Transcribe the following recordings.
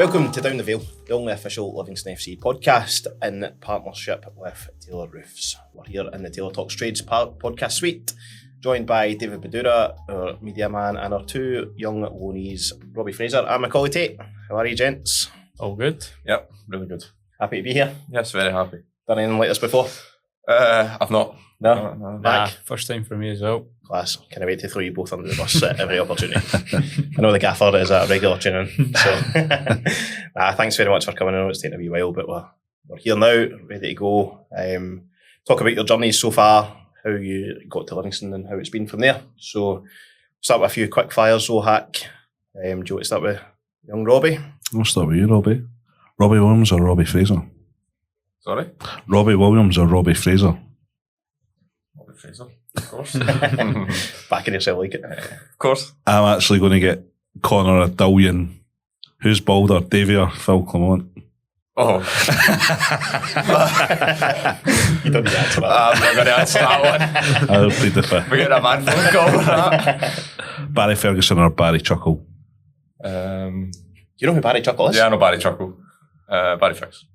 Welcome to Down the Vale, the only official Livingston FC podcast in partnership with Taylor Roofs. We're here in the Taylor Talks Trades podcast suite, joined by David Badura, our media man, and our two young loanees, Robbie Fraser and Macaulay Tait. How are you, gents? All good? Yep, really good. Happy to be here? Yes, very happy. Done anything like this before? I've not. No? Nah, first time for me as well. Class. Can't wait to throw you both under the bus at every opportunity. I know the gaffer is a regular tune-in, so thanks very much for coming. I know it's taken a wee while, but we're here now, ready to go. Talk about your journeys so far, how you got to Livingston and how it's been from there. So start with a few quick fires, Hack. Do you want to start with young Robbie? I'll start with you, Robbie. Robbie Williams or Robbie Fraser? Sorry? Robbie Williams or Robbie Fraser? Robbie Fraser, of course. Backing yourself like it. Of course. I'm actually going to get Connor a Dillion. Who's bolder, Davy or Phil Clement? Oh. You don't need to answer that. I'm not going to answer that one. I'll plead the fifth. We get a man phone call for that. Barry Ferguson or Barry Chuckle? You know who Barry Chuckle is? Yeah, I know Barry Chuckle. Barry Ferguson.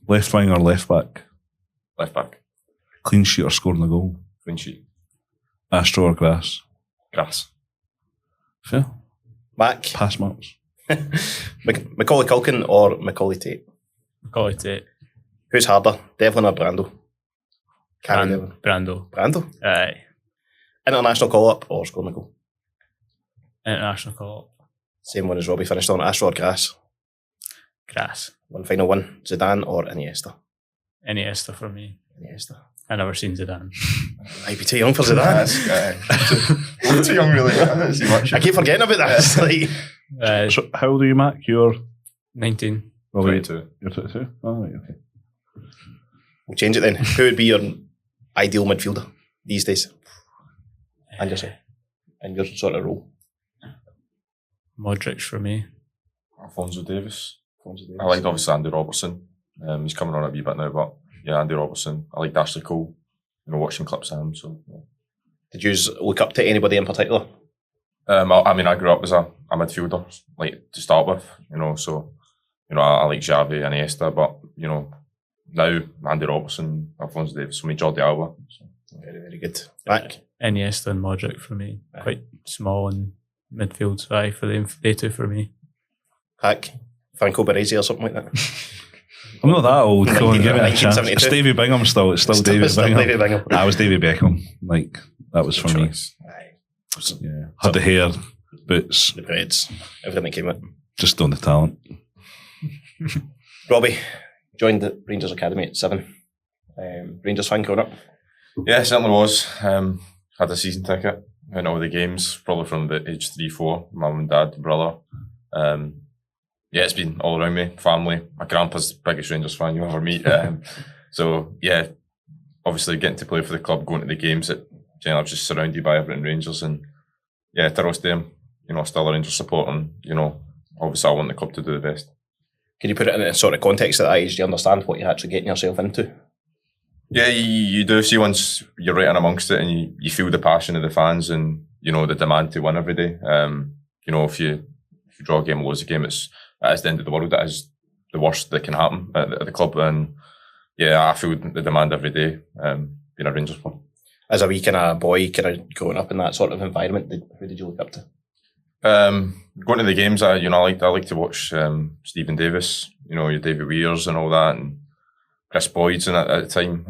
Left wing or left back? Left back. Clean sheet or scoring a goal? Clean sheet. Astro or grass? Grass. Fair. Mac. Pass marks. Macaulay Culkin or Macaulay Tait? Macaulay Tait. Who's harder, Devlin or Brando? Devlin. Brando. Brando? Aye. International call-up or scoring a goal? International call-up. Same one as Robbie finished on, Astro or grass? Grass. One final one, Zidane or Iniesta? Iniesta for me. Iniesta. I never seen Zidane. Might be too young for Zidane. We're too young, really. I don't see much. I keep forgetting about that. It's like, So how old are you, Mac? You're 19. Robbie, 22. You're 22? Oh, right, okay. we'll change it then. Who would be your ideal midfielder these days? And yourself. In your sort of role. Modric for me. Alphonso Davies. I liked obviously Andy Robertson. He's coming on a wee bit now, but yeah, Andy Robertson. I liked Ashley Cole. Watching clips of him. So yeah. Did you look up to anybody in particular? I grew up as a midfielder, like to start with, so I like Xavi and Iniesta, but now Andy Robertson, Alphonso Davies, for me, Jordi Alba. So. Very, very good. Back. Iniesta and Modric for me. Quite small in midfield, so aye, for them, they two for me. Hack. Franco Baresi or something like that. I'm not that old. Come on, give it a chance. 1972. It's Davy Bingham still. It's still Davy Bingham. David Bingham. I was Davy Beckham. Like, that was for me. Aye. Yeah. Had the hair, boots, The breads. Everything that came with. just on the talent. Robbie joined the Rangers Academy at 7. Rangers fan growing up. Yeah, certainly was. Had a season ticket, went all the games, probably from the age 3-4, mum and dad, brother. Yeah, it's been all around me, family. My grandpa's the biggest Rangers fan you'll ever meet. So, yeah, obviously getting to play for the club, going to the games, I was just surrounded by everything Rangers. And yeah, to us, still a Rangers support. And, obviously I want the club to do the best. Can you put it in a sort of context at that age? Do you understand what you're actually getting yourself into? Yeah, you do see once you're right in amongst it and you feel the passion of the fans and, the demand to win every day. If you draw a game, lose a game, it's the end of the world. That is the worst that can happen at the club. And yeah, I feel the demand every day, being a Rangers fan. As a wee kind of boy, kind of growing up in that sort of environment, who did you look up to? Going to the games, I like to watch Stephen Davis, your David Weers and all that, and Chris Boyd's at the time.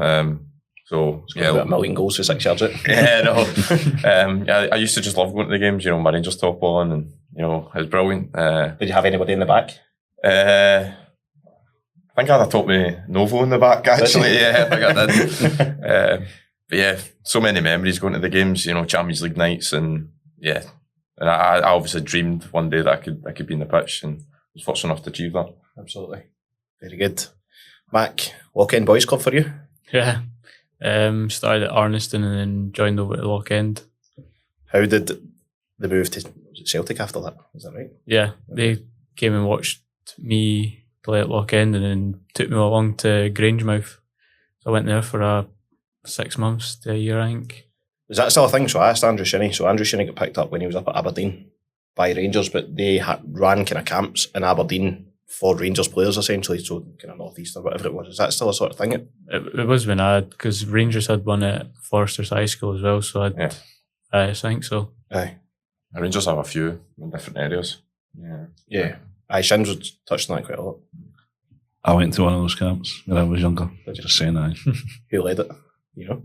So yeah, about 1 million goals for 6 yards out. Yeah, no. I used to just love going to the games. My Rangers top on, and it was brilliant. Did you have anybody in the back? I think I had a top me Novo in the back actually. Yeah, I think I did. But yeah, so many memories going to the games. Champions League nights, and yeah, and I obviously dreamed one day that I could be in the pitch, and was fortunate enough to achieve that. Absolutely, very good. Mac, Lock-End Boys Club for you? Yeah. Started at Arniston and then joined over at Lock End. How did the move to Celtic after that? Is that right? Yeah, they came and watched me play at Lock End and then took me along to Grangemouth. So I went there for 6 months to a year, I think. Is that still a thing? So I asked Andrew Shinnie. So Andrew Shinnie got picked up when he was up at Aberdeen by Rangers, but they ran kind of camps in Aberdeen for Rangers players essentially, so kind of North East or whatever it was. Is that still a sort of thing? It was when because Rangers had one at Foresters High School as well, so I think so. Aye. Rangers have a few in different areas. Yeah. Aye, Shins was touched on that quite a lot. I went to one of those camps when I was younger. Just saying, aye. Who led it? You know?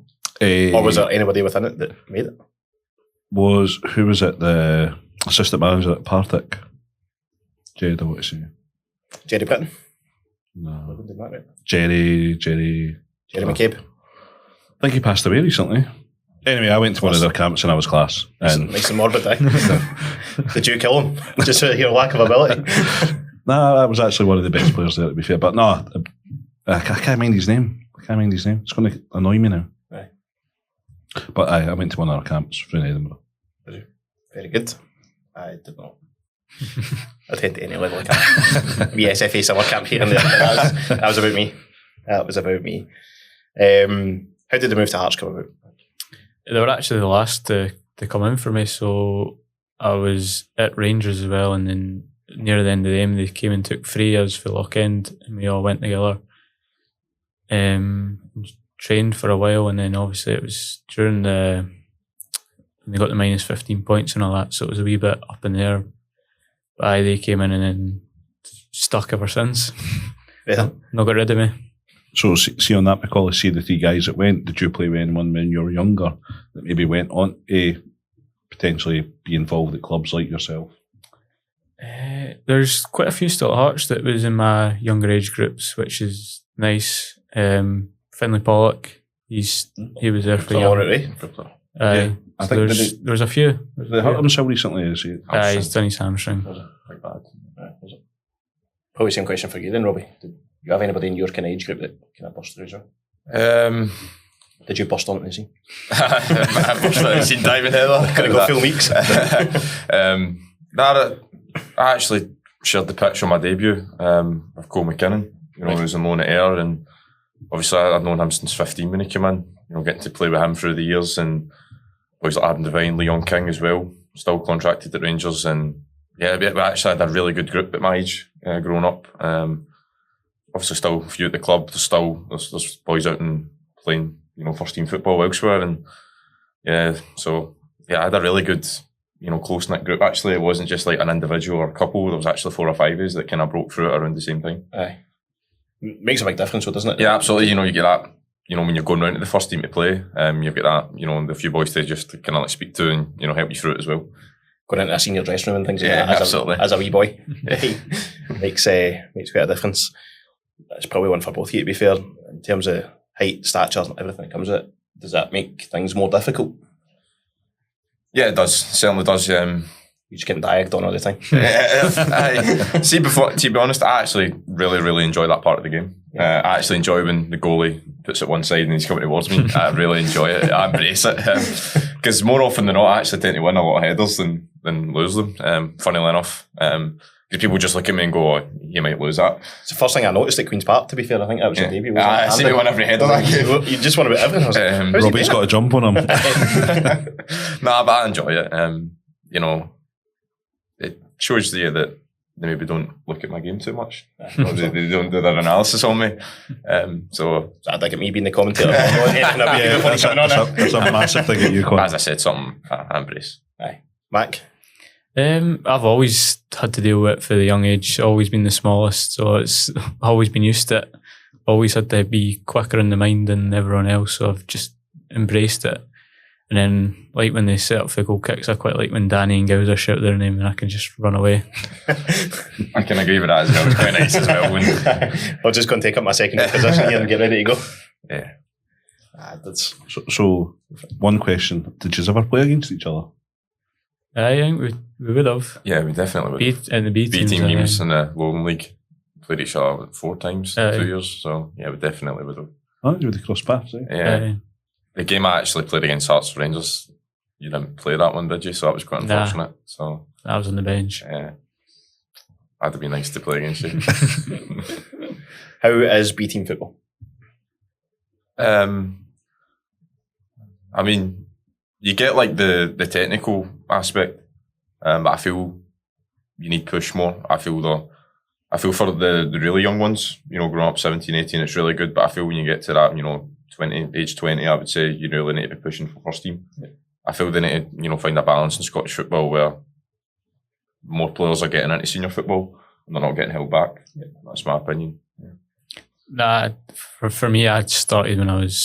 Or was there anybody within it that made it? Who was it? The assistant manager at Partick? Jed, I want to say. Jerry Britton? No. Didn't that right? Jerry McCabe? I think he passed away recently. Anyway, I went to one of their camps and I was class. Nice and morbid, eh? Did you kill him? Just for your lack of ability? No, I was actually one of the best players there, to be fair. But no, I can't mind his name. It's going to annoy me now. Aye. But I went to one of our camps in Edinburgh. Did you? Very good. I did not. I tend to any level of camp. The SFA summer camp here and there. That was about me. How did the move to Hearts come about? They were actually the last to come in for me, so I was at Rangers as well, and then near the end of the game they came and took 3 years for Lochend, and we all went together. Trained for a while, and then obviously it was during when they got the minus 15 points and all that, so it was a wee bit up in the air. But they came in and then stuck ever since. Yeah. Not got rid of me. So, see on that, Macaulay, see the 3 guys that went, did you play with anyone when you were younger that maybe went on to potentially be involved at clubs like yourself? There's quite a few still at Hearts that was in my younger age groups, which is nice. Finlay Pollock, he was there for young. Yeah, I think there's a few. They hurt himself recently, is he? He's done his hamstring. Quite bad. Was it? Probably same question for you then, Robbie. Did you have anybody in your kind of age group that kind of burst through as well? Did you burst on it, is he? I burst on it, is he diving header? Could have got Phil Meeks. I actually shared the pitch on my debut with Cole McKinnon. He was on loan at Ayr, and obviously I'd known him since 15 when he came in. Getting to play with him through the years, and boys like Adam Devine, Leon King as well, still contracted at Rangers, and we actually had a really good group at my age growing up. Obviously still a few at the club. There's boys out and playing first team football elsewhere, and I had a really good close knit group. Actually, it wasn't just like an individual or a couple. There was actually 4 or 5 of us that kind of broke through it around the same time. Aye, makes a big difference, doesn't it? Yeah, absolutely. You get that. When you're going round to the first team to play, you've got that. The few boys to just kind of like speak to and help you through it as well. Going into a senior dressing room and things like that. As absolutely. As a wee boy, makes quite a difference. It's probably one for both of you, to be fair, in terms of height, stature, and everything that comes with it. Does that make things more difficult? Yeah, it does. Certainly does. You just getting diagged on all the time. See, to be honest, I actually really, really enjoy that part of the game. I actually enjoy when the goalie puts it one side and he's coming towards me. I really enjoy it. I embrace it. Because more often than not, I actually tend to win a lot of headers than lose them, funnily enough. Because people just look at me and go, oh, you might lose that. It's the first thing I noticed at Queen's Park, to be fair. I think that was your debut. I see me win every header that game. You just won about everything. I was like, Robbie's got a jump on him. Nah, but I enjoy it. It shows you that they maybe don't look at my game too much. They don't do their analysis on me. So I think at me being the commentator. That's a massive thing at you, Con. As I said, something I embrace. Aye. Mac? I've always had to deal with it for the young age, always been the smallest, so it's always been used to it. Always had to be quicker in the mind than everyone else, so I've just embraced it. And then, like when they set up for goal kicks, I quite like when Danny and Gowser shout their name and I can just run away. I can agree with that as well. It's quite nice as well. I'll just go and take up my second position here and get ready to go. Yeah. So, one question. Did you ever play against each other? I think we would have. Yeah, we definitely would. In the B teams in the Lowland League. Played each other 4 times, 2 years. So, yeah, we definitely would have. Oh, you would have crossed paths, eh? Yeah. The game I actually played against Hearts Rangers, you didn't play that one, did you? So that was quite unfortunate. So I was on the bench. Yeah. That'd be nice to play against you. How is B team football? I mean, you get like the technical aspect, but I feel you need push more. I feel I feel for the really young ones, growing up 17, 18, it's really good. But I feel when you get to that, age 20, I would say you really need to be pushing for first team. Yeah. I feel they need to, find a balance in Scottish football where more players are getting into senior football and they're not getting held back. Yeah. That's my opinion. Yeah. Nah, for me, I started when I was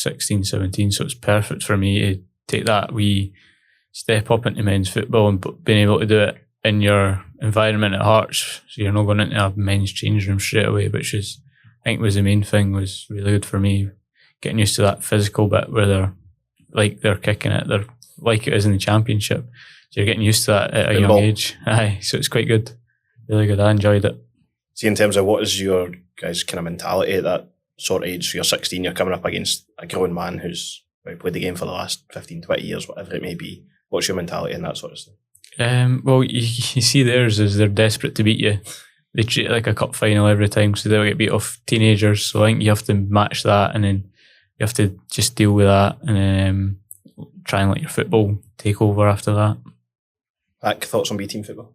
16, 17, so it's perfect for me to take that wee step up into men's football and being able to do it in your environment at Hearts. So you're not going into a men's change room straight away, which is, I think was the main thing, was really good for me. Getting used to that physical bit where they're kicking it, they're like it is in the Championship. So you're getting used to that at a young age. Aye, so it's quite good. Really good. I enjoyed it. See, in terms of what is your guys' kind of mentality at that sort of age? So you're 16, you're coming up against a grown man who's played the game for the last 15, 20 years, whatever it may be. What's your mentality in that sort of stuff? Well, you see theirs is they're desperate to beat you. They treat it like a cup final every time, so they'll get beat off teenagers. So I think you have to match that, and then you have to just deal with that, and then try and let your football take over after that. Back, thoughts on B-team football?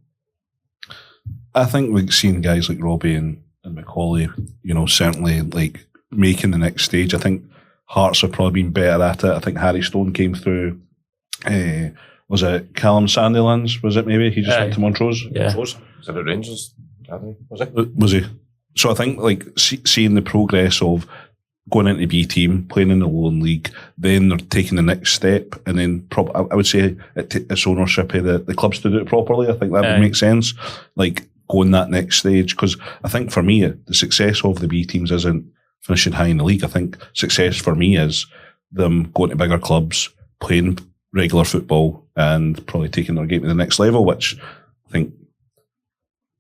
I think we've seen guys like Robbie and Macaulay, certainly like making the next stage. I think Hearts have probably been better at it. I think Harry Stone came through. Was it Callum Sandilands? Was it maybe? He just went to Montrose? Yeah. Was it at Rangers? Was he? So I think like seeing the progress of going into B team, playing in the Lowland League, then they're taking the next step, and then I would say it's ownership of the clubs to do it properly. I think that would make sense. Like going that next stage, because I think for me the success of the B teams isn't finishing high in the league. I think success for me is them going to bigger clubs, playing regular football, and probably taking their game to the next level, which I think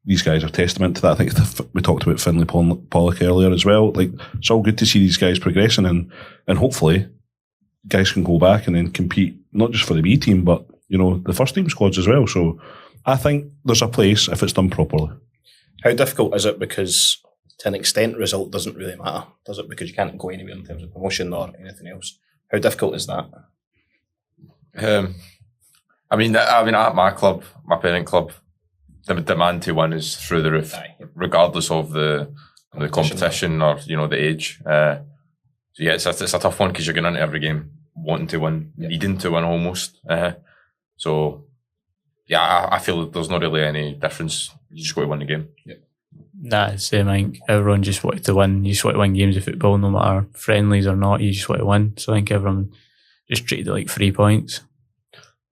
these guys are testament to that. I think we talked about Finlay Pollock earlier as well. Like, it's all good to see these guys progressing, and hopefully guys can go back and then compete, not just for the B team, but the first team squads as well. So I think there's a place if it's done properly. How difficult is it? Because to an extent, result doesn't really matter, does it? Because you can't go anywhere in terms of promotion or anything else. How difficult is that? I mean, at my club, my parent club, the demand to win is through the roof, regardless of the competition or the age. So yeah, it's a tough one because you're going into every game wanting to win, needing to win almost. So yeah, I feel that there's not really any difference. You just got to win the game. Yeah. Nah, it's the same. I think everyone just wanted to win. You just want to win games of football, no matter friendlies or not. You just want to win. So I think everyone just treated it like 3 points.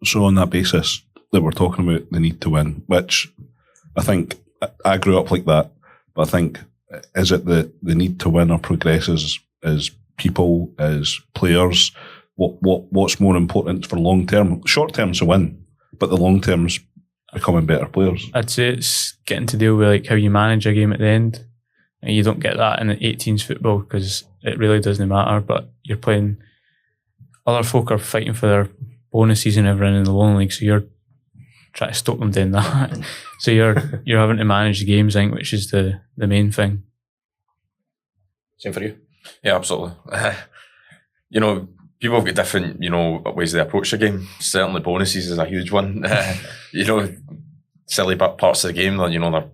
So on that basis that we're talking about the need to win, which I think I grew up like that, but I think, is it the need to win or progress as people, as players? What's more important for long term? Short term's a win, but the long term's becoming better players. I'd say it's getting to deal with like how you manage a game at the end. And you don't get that in the 18s football because it really doesn't matter, but you're playing, other folk are fighting for their bonuses and everything in the Lowland League, so you're trying to stop them doing that. So you're having to manage the games, I think, which is the main thing. Same for you? Yeah, absolutely. People have got different, ways they approach the game. Certainly bonuses is a huge one. Silly parts of the game, they're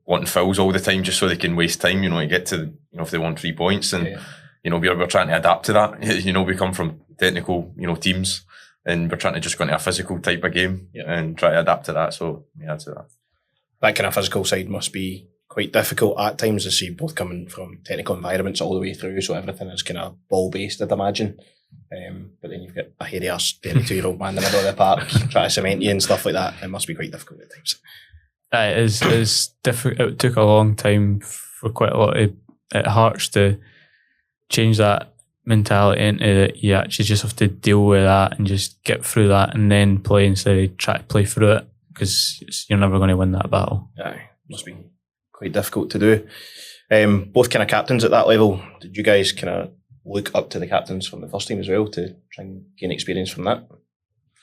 wanting fouls all the time just so they can waste time, to get to, if they want 3 points. And, we're trying to adapt to that. We come from technical, teams, and we're trying to just go into a physical type of game and try to adapt to that. So, yeah, that's that. That kind of physical side must be quite difficult at times, to see both coming from technical environments all the way through, so everything is kind of ball-based, I'd imagine. But then you've got a hairy-ass 32-year-old man in the middle of the park trying to cement you and stuff like that. It must be quite difficult at times. It is difficult. It took a long time for quite a lot of Hearts to change that mentality into that you actually just have to deal with that and just get through that and then play instead of try to play through it, because you're never going to win that battle. Yeah, must be quite difficult to do. Both kind of captains at that level. Did you guys kind of look up to the captains from the first team as well to try and gain experience from that?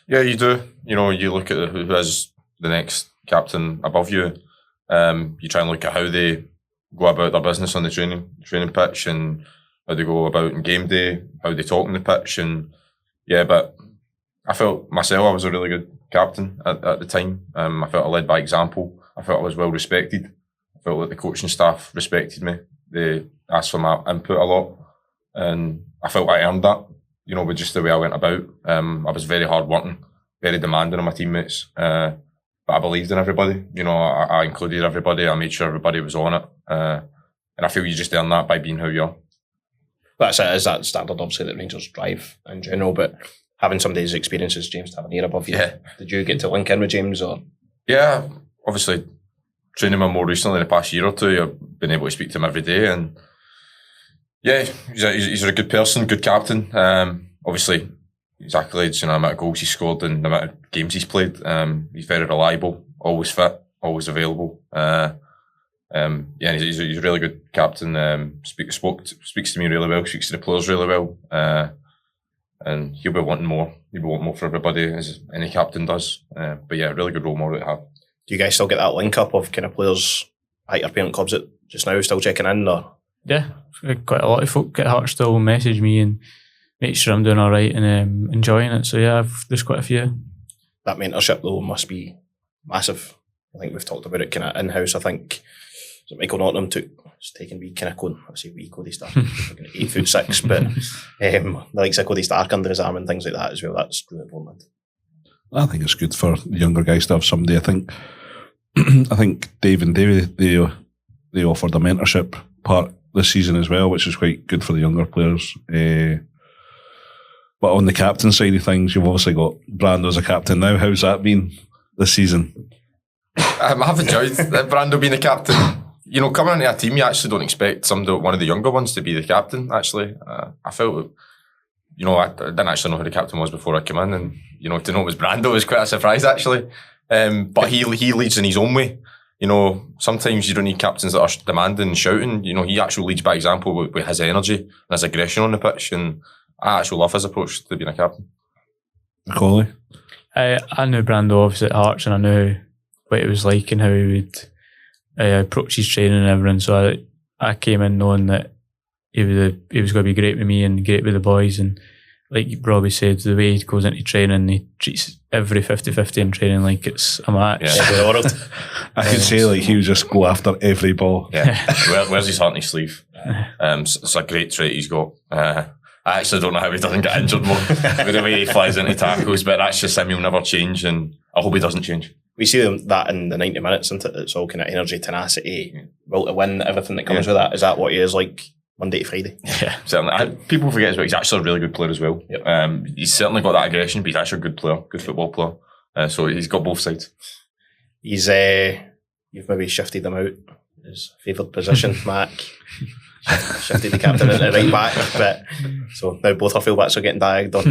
Yeah, you do. You look at who is the next captain above you. You try and look at how they go about their business on the training pitch, and how they go about in game day, how they talk on the pitch. And yeah, but I felt myself I was a really good captain at the time. I felt I led by example. I felt I was well respected. I felt like the coaching staff respected me. They asked for my input a lot, and I felt I earned that, you know, with just the way I went about. I was very hard working, very demanding on my teammates, but I believed in everybody. You know, I included everybody. I made sure everybody was on it, and I feel you just earn that by being who you are. That's it, is that standard, obviously, that Rangers drive in general, but having somebody's experience as James Tavernier above you, did you get to link in with James? Or? Yeah, obviously, training him more recently in the past year or two, I've been able to speak to him every day, and yeah, he's a good person, good captain. Obviously, his accolades, you know, the amount of goals he scored and the amount of games he's played. He's very reliable, always fit, always available. Yeah, he's a really good captain. Speaks to me really well, speaks to the players really well, and he'll be wanting more. He'll be wanting more for everybody, as any captain does. But yeah, really good role model to have. Do you guys still get that link up of kind of players at your parent clubs that just now still checking in? Or? Yeah, quite a lot of folk at Heart still message me and make sure I'm doing all right and enjoying it. So yeah, there's quite a few. That mentorship though must be massive. I think we've talked about it kind of in-house. I think Michael Nottingham taking me kind of going, I say wee Cody Stark, 8'6", but the likes of Cody Stark under his arm and things like that as well. That's really important. I think it's good for the younger guys to have somebody. I think Dave and Davey, they offered a mentorship part this season as well, which is quite good for the younger players. But on the captain side of things, you've obviously got Brando as a captain now. How's that been this season? I have enjoyed Brando being the captain. You know, coming into a team, you actually don't expect one of the younger ones to be the captain, actually. I felt, you know, I didn't actually know who the captain was before I came in, and, you know, to know it was Brando was quite a surprise, actually. But he leads in his own way. You know, sometimes you don't need captains that are demanding and shouting. You know, he actually leads by example with his energy and his aggression on the pitch, and I actually love his approach to being a captain. Macaulay? I knew Brando obviously at Hearts, and I knew what it was like and how he would approach his training and everything. So I came in knowing that he was going to be great with me and great with the boys. And like Robbie said, the way he goes into training, he treats every 50-50 in training like it's a match. Yeah. I could say like he would just go after every ball. Yeah. Where's his heart in his sleeve? It's a great trait he's got. I actually don't know how he doesn't get injured more with the way he flies into tackles, but that's just him. He'll never change, and I hope he doesn't change. We see that in the 90 minutes, isn't it? It's all kind of energy, tenacity, will to win, everything that comes with that. Is that what he is like Monday to Friday? Yeah, certainly. People forget as well, he's actually a really good player as well. Yep. He's certainly got that aggression, but he's actually a good player, good football player. So he's got both sides. He's you've maybe shifted him out his favoured position, Mac. Shifted the captain into right back, but so now both our fullbacks are getting diagged on.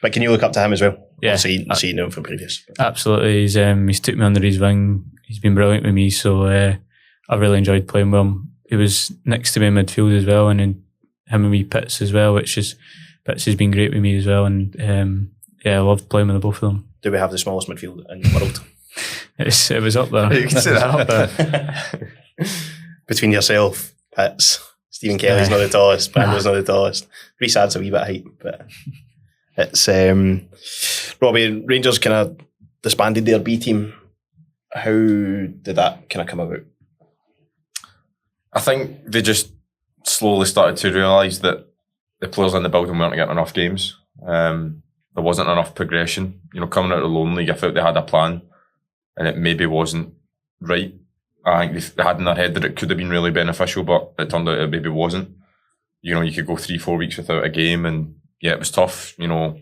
But can you look up to him as well? Yeah, so you know him from previous. Absolutely, he's took me under his wing. He's been brilliant with me, so I really enjoyed playing with him. He was next to me in midfield as well, and then him and me Pitts as well, Pitts has been great with me as well, and I loved playing with the both of them. Do we have the smallest midfield in the world? It was up there. You can say that up there. Between yourself, Pitts, Stephen Kelly's not the tallest, Brando's not the tallest. Pretty sad's a wee bit of height, but it's Robbie, Rangers kind of disbanded their B team. How did that kind of come about? I think they just slowly started to realise that the players in the building weren't getting enough games. There wasn't enough progression. You know, coming out of the loan league, I felt they had a plan, and it maybe wasn't right. I think they had in their head that it could have been really beneficial, but it turned out it maybe wasn't. You know, you could go 3-4 weeks without a game, and yeah, it was tough. You know,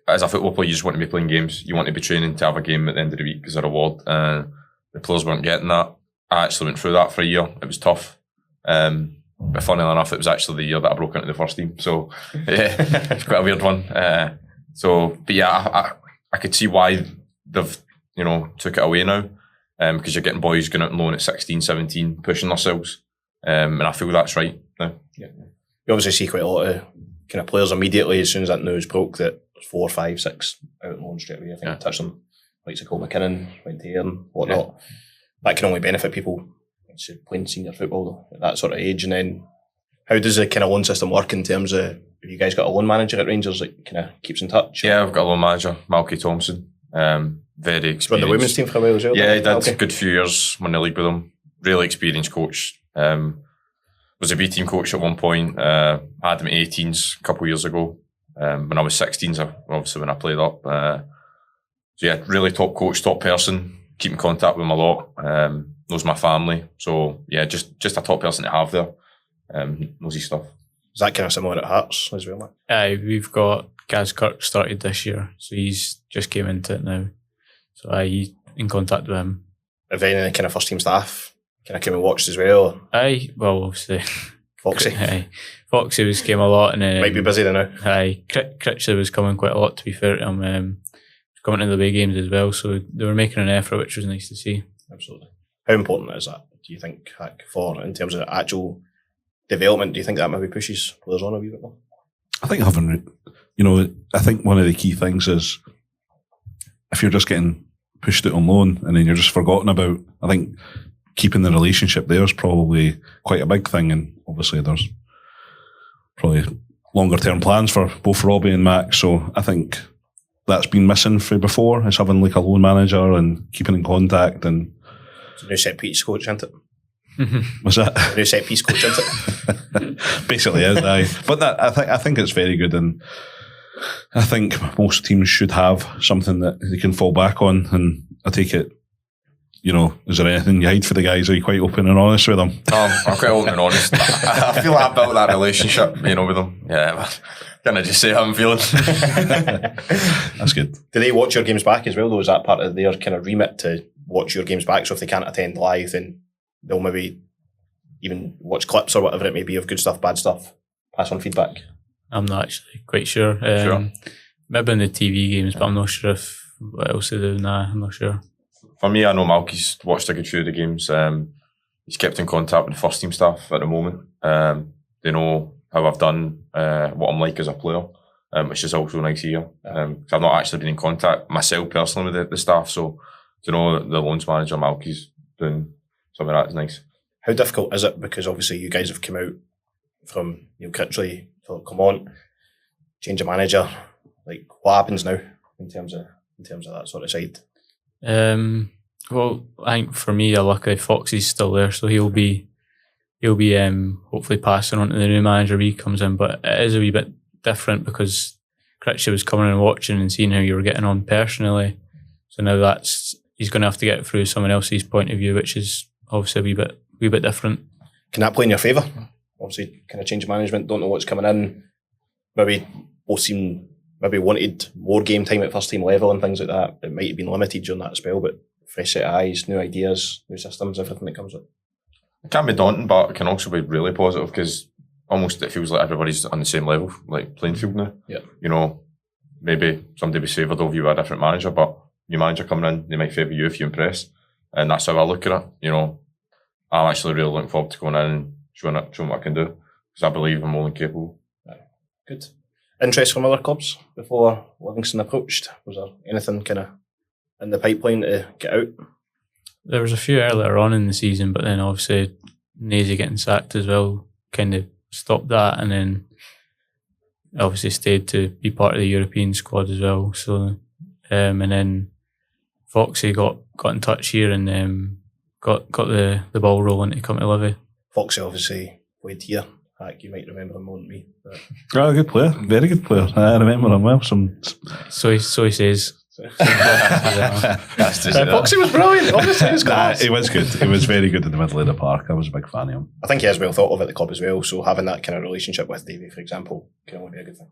as a football player, you just want to be playing games. You want to be training to have a game at the end of the week as a reward. The players weren't getting that. I actually went through that for a year. It was tough. But funnily enough, it was actually the year that I broke into the first team. So yeah, it's quite a weird one. But yeah, I could see why they've, you know, took it away now. Because you're getting boys going out on loan at 16, 17, pushing themselves. And I feel that's right now. Yeah. You obviously see quite a lot of kind of players immediately as soon as that news broke that 4, 5, 6 out on loan straight away. I think I touched them, like Cole McKinnon, went here and whatnot. Yeah. That can only benefit people playing senior football at that sort of age. And then how does the kind of loan system work in terms of, have you guys got a loan manager at Rangers that kind of keeps in touch? Yeah, I've got a loan manager, Malky Thompson. Very experienced. Run the women's team for a while as well. Yeah, he did. Okay. Good few years, won the league with them. Really experienced coach. Was a B team coach at one point. Had him at 18s a couple of years ago. When I was 16s, obviously when I played up. So yeah, really top coach, top person. Keep in contact with him a lot. Knows my family. So yeah, just a top person to have there. Knows his stuff. Is that kind of similar at Hearts as well, Matt? Aye, we've got Gaz Kirk started this year, so he's just came into it now. So he's in contact with him. Have any of the kind of first team staff kind of came and watched as well? Aye, well, obviously. Foxy. Aye. Foxy came a lot, and then Might be busy now. Aye, Critchley was coming quite a lot, to be fair to him. Coming to the away games as well, so they were making an effort, which was nice to see. Absolutely. How important is that, do you think, for in terms of actual development? Do you think that maybe pushes players on a wee bit more? I think I think one of the key things is if you're just getting pushed out on loan and then you're just forgotten about, I think keeping the relationship there is probably quite a big thing, and obviously there's probably longer term plans for both Robbie and Mac, so I think that's been missing from before, is having like a loan manager and keeping in contact. And It's a new set piece coach, isn't it? was that A new set piece coach, isn't it? basically is, aye. But that I think it's very good, and I think most teams should have something that they can fall back on. And I take it, is there anything you hide for the guys? Are you quite open and honest with them? I'm quite open and honest. I feel like I've built that relationship, with them. Yeah, can I just say how I'm feeling? That's good. Do they watch your games back as well, though? Is that part of their kind of remit to watch your games back? So if they can't attend live, then they'll maybe even watch clips or whatever it may be of good stuff, bad stuff, pass on feedback? I'm not actually quite sure. Sure. Maybe in the TV games, but I'm not sure if what else they do. Nah, I'm not sure. For me, I know Malky's watched a good few of the games. He's kept in contact with the first team staff at the moment. They know how I've done, what I'm like as a player, which is also nice here. Cause I've not actually been in contact myself personally with the staff, so to know that the loans manager Malky's doing something like that is nice. How difficult is it? Because obviously you guys have come out from Critchley, thought, come on, change of manager. Like, what happens now in terms of that sort of side? Well, I think for me, luckily Foxy's still there, so he'll be hopefully passing on to the new manager when he comes in. But it is a wee bit different because Critchley was coming and watching and seeing how you were getting on personally. So now he's going to have to get through someone else's point of view, which is obviously a wee bit different. Can that play in your favour? Obviously, kind of change of management, don't know what's coming in. Maybe both seem wanted more game time at first team level and things like that. It might have been limited during that spell, but fresh set of eyes, new ideas, new systems, everything that comes with it. It can be daunting, but it can also be really positive because almost it feels like everybody's on the same level, like playing field now. Yeah. Maybe somebody be favoured over you by a different manager, but new manager coming in, they might favour you if you impress. And that's how I look at it. I'm actually really looking forward to going in and showing what I can do because I believe I'm more than capable. Good. Interest from other clubs before Livingston approached? Was there anything kind of in the pipeline to get out? There was a few earlier on in the season, but then obviously Nazy getting sacked as well kind of stopped that, and then obviously stayed to be part of the European squad as well. So, and then Foxy got in touch here and got the ball rolling to come to Livy. Foxy obviously played here. You might remember him, won't me? A good player, very good player. I remember him well. So he says. Foxy was brilliant. Obviously, he was good. He was very good in the middle of the park. I was a big fan of him. I think he is well thought of at the club as well. So having that kind of relationship with Davey, for example, can only be a good thing.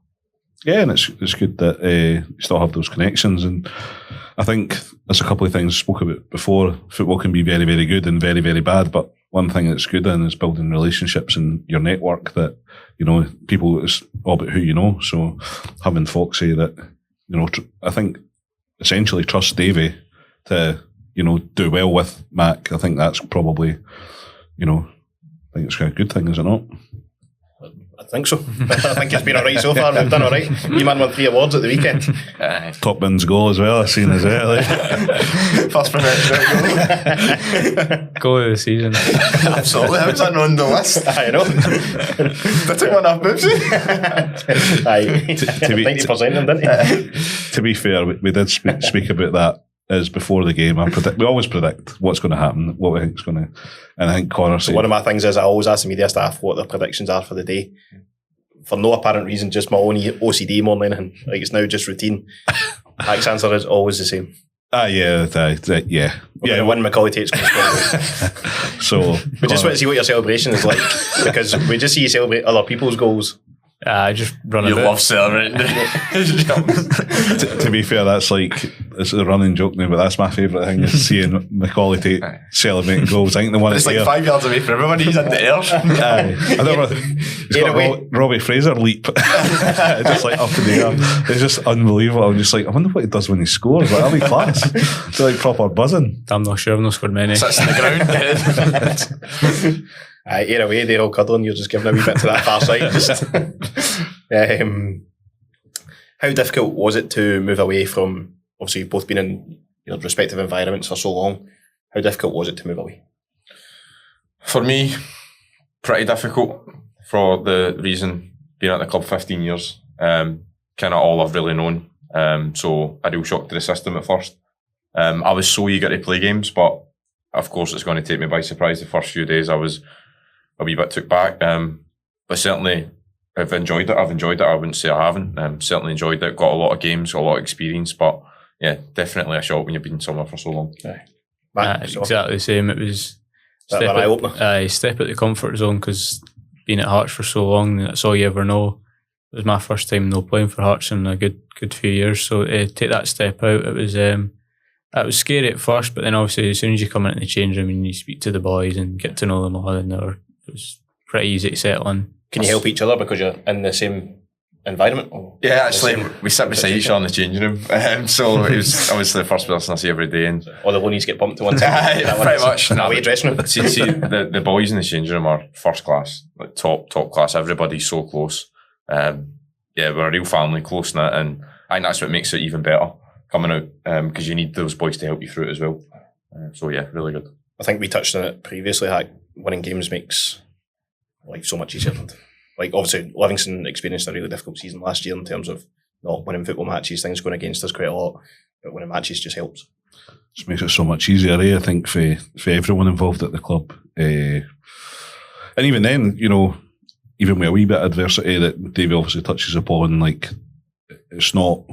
Yeah, and it's good that you still have those connections. And I think there's a couple of things I spoke about before. Football can be very, very good and very, very bad. But one thing that's good in is building relationships and your network that, people, it's all about who you know. So having Foxy that, I think essentially trust Davey to, do well with Mac. I think that's probably, I think it's a good thing, is it not? I think so. I think it's been alright so far. We've done alright. You man won 3 awards at the weekend. Top bins goal as well, I've seen as well. First professional Goal of the season. Absolutely. How's that not on the list? I know. I took one off Boobsy. Aye. 90% of them, didn't he? To be fair, we did speak about that as before the game. We always predict what's going to happen, what we think is going to. And I think Connor said. One of my things is I always ask the media staff what their predictions are for the day. For no apparent reason, just my own OCD more than anything. Like, it's now just routine. Hack's answer is always the same. Yeah. We're when Macaulay Tait's going to score. So We just want to see what your celebration is like, because we just see you celebrate other people's goals. I just run You a bit. love celebrating. to be fair, that's like, it's a running joke now, but that's my favourite thing, is seeing Macaulay Tait celebrating goals. I think the one It's like here, 5 yards away from everyone. He's in the air. I don't know. He's got Robbie Fraser leap, just like up in the air. It's just unbelievable. I'm just like, I wonder what he does when he scores. Like, that'll be class. It's like proper buzzing. I'm not sure. I've not scored many. Sits in the ground. Either way, they're all cuddling. You're just giving a wee bit to that far side. Just, how difficult was it to move away from? Obviously, you've both been in your respective environments for so long. How difficult was it to move away? For me, pretty difficult, for the reason being at the club 15 years. Kind of all I've really known. So a real shock to the system at first. I was so eager to play games, but of course it's going to take me by surprise. The first few days I was a wee bit took back. But certainly I've enjoyed it. I wouldn't say I haven't. Certainly enjoyed it. Got a lot of games, got a lot of experience, but yeah, definitely a shock when you've been somewhere for so long. Exactly the same. It was Step out the comfort zone, because being at Hearts for so long, that's all you ever know. It was my first time playing for Hearts in a good few years, so to take that step out, it was scary at first, but then obviously as soon as you come into the change room and you speak to the boys and get to know them all, then it was pretty easy to settle in. Can you help each other because you're in the same environment? Yeah, actually, we sit beside each other in the changing room. So it was obviously the first person I see every day. And all the loonies get bumped to one side. Pretty much. Away dressing room. See, the boys in the changing room are first class, like top class. Everybody's so close. Yeah, we're a real family, close knit, and I think that's what makes it even better coming out, because you need those boys to help you through it as well. So yeah, really good. I think we touched on it previously. Like, winning games makes life so much easier. Like, obviously, Livingston experienced a really difficult season last year in terms of not winning football matches, things going against us quite a lot. But winning matches just helps. Just makes it so much easier, I think, for everyone involved at the club. And even then, even with a wee bit of adversity that Davey obviously touches upon, like, it's not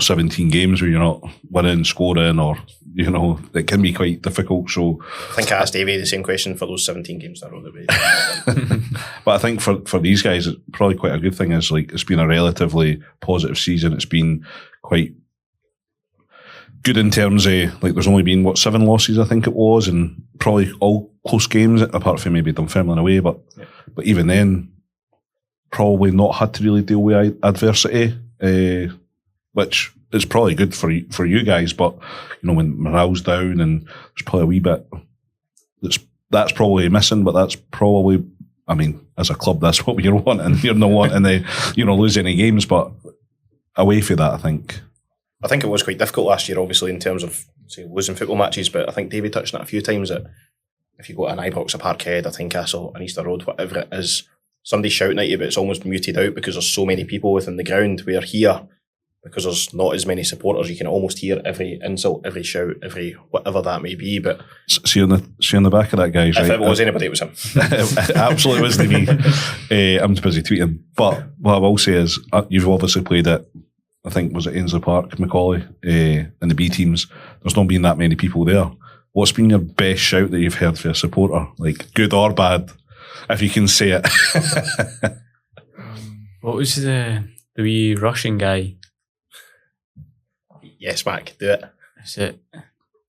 17 games where you're not winning, scoring, or, it can be quite difficult. So I think I asked Davey the same question for those 17 games that I wrote about. But I think for these guys, it's probably quite a good thing is, like, it's been a relatively positive season. It's been quite good in terms of, like, there's only been 7 losses, I think it was, and probably all close games apart from maybe Dunfermline away, but even then probably not had to really deal with adversity, which is probably good for you guys. But when morale's down and there's probably a wee bit that's probably missing, but that's probably, I mean, as a club, that's what you're wanting. You're not wanting to lose any games, but away from that, I think it was quite difficult last year, obviously, in terms of, say, losing football matches. But I think David touched on it a few times that if you go to an Ibrox, a Parkhead, a Tynecastle, an Easter Road, whatever it is, somebody's shouting at you, but it's almost muted out because there's so many people within the ground. Where here, because there's not as many supporters, you can almost hear every insult, every shout, every whatever that may be. But see on the back of that, guys. If it was anybody, it was him. It absolutely wasn't me. I'm too busy tweeting. But what I will say is, you've obviously played at, I think, was it Ainslie Park, Macaulay, in the B teams. There's not been that many people there. What's been your best shout that you've heard for a supporter, like good or bad, if you can say it? What was the wee Russian guy? Yes, Mac, do it. Is it?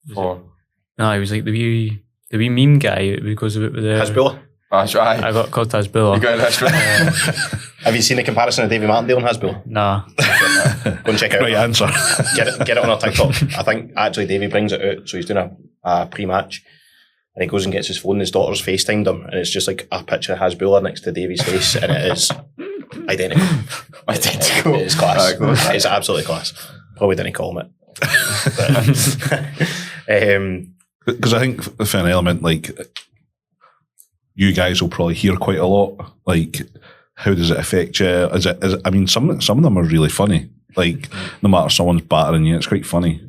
No, he was like the wee meme guy that goes about with the Hasbulla. That's right. I got called Hasbulla. You got that's right. Have you seen the comparison of Davy Martindale and Hasbulla? Nah. Go and check it out. Right answer. Get it on our TikTok. I think actually Davy brings it out, so he's doing a pre-match. and he goes and gets his phone, and his daughter's FaceTimed him, and it's just like a picture of Hasbulla next to Davy's face, and it is identical. It is class. It's absolutely class. Probably didn't call him it. Because I think for an element, like, you guys will probably hear quite a lot. Like, how does it affect you? Is it, I mean, some of them are really funny. Like, no matter someone's battering you, it's quite funny.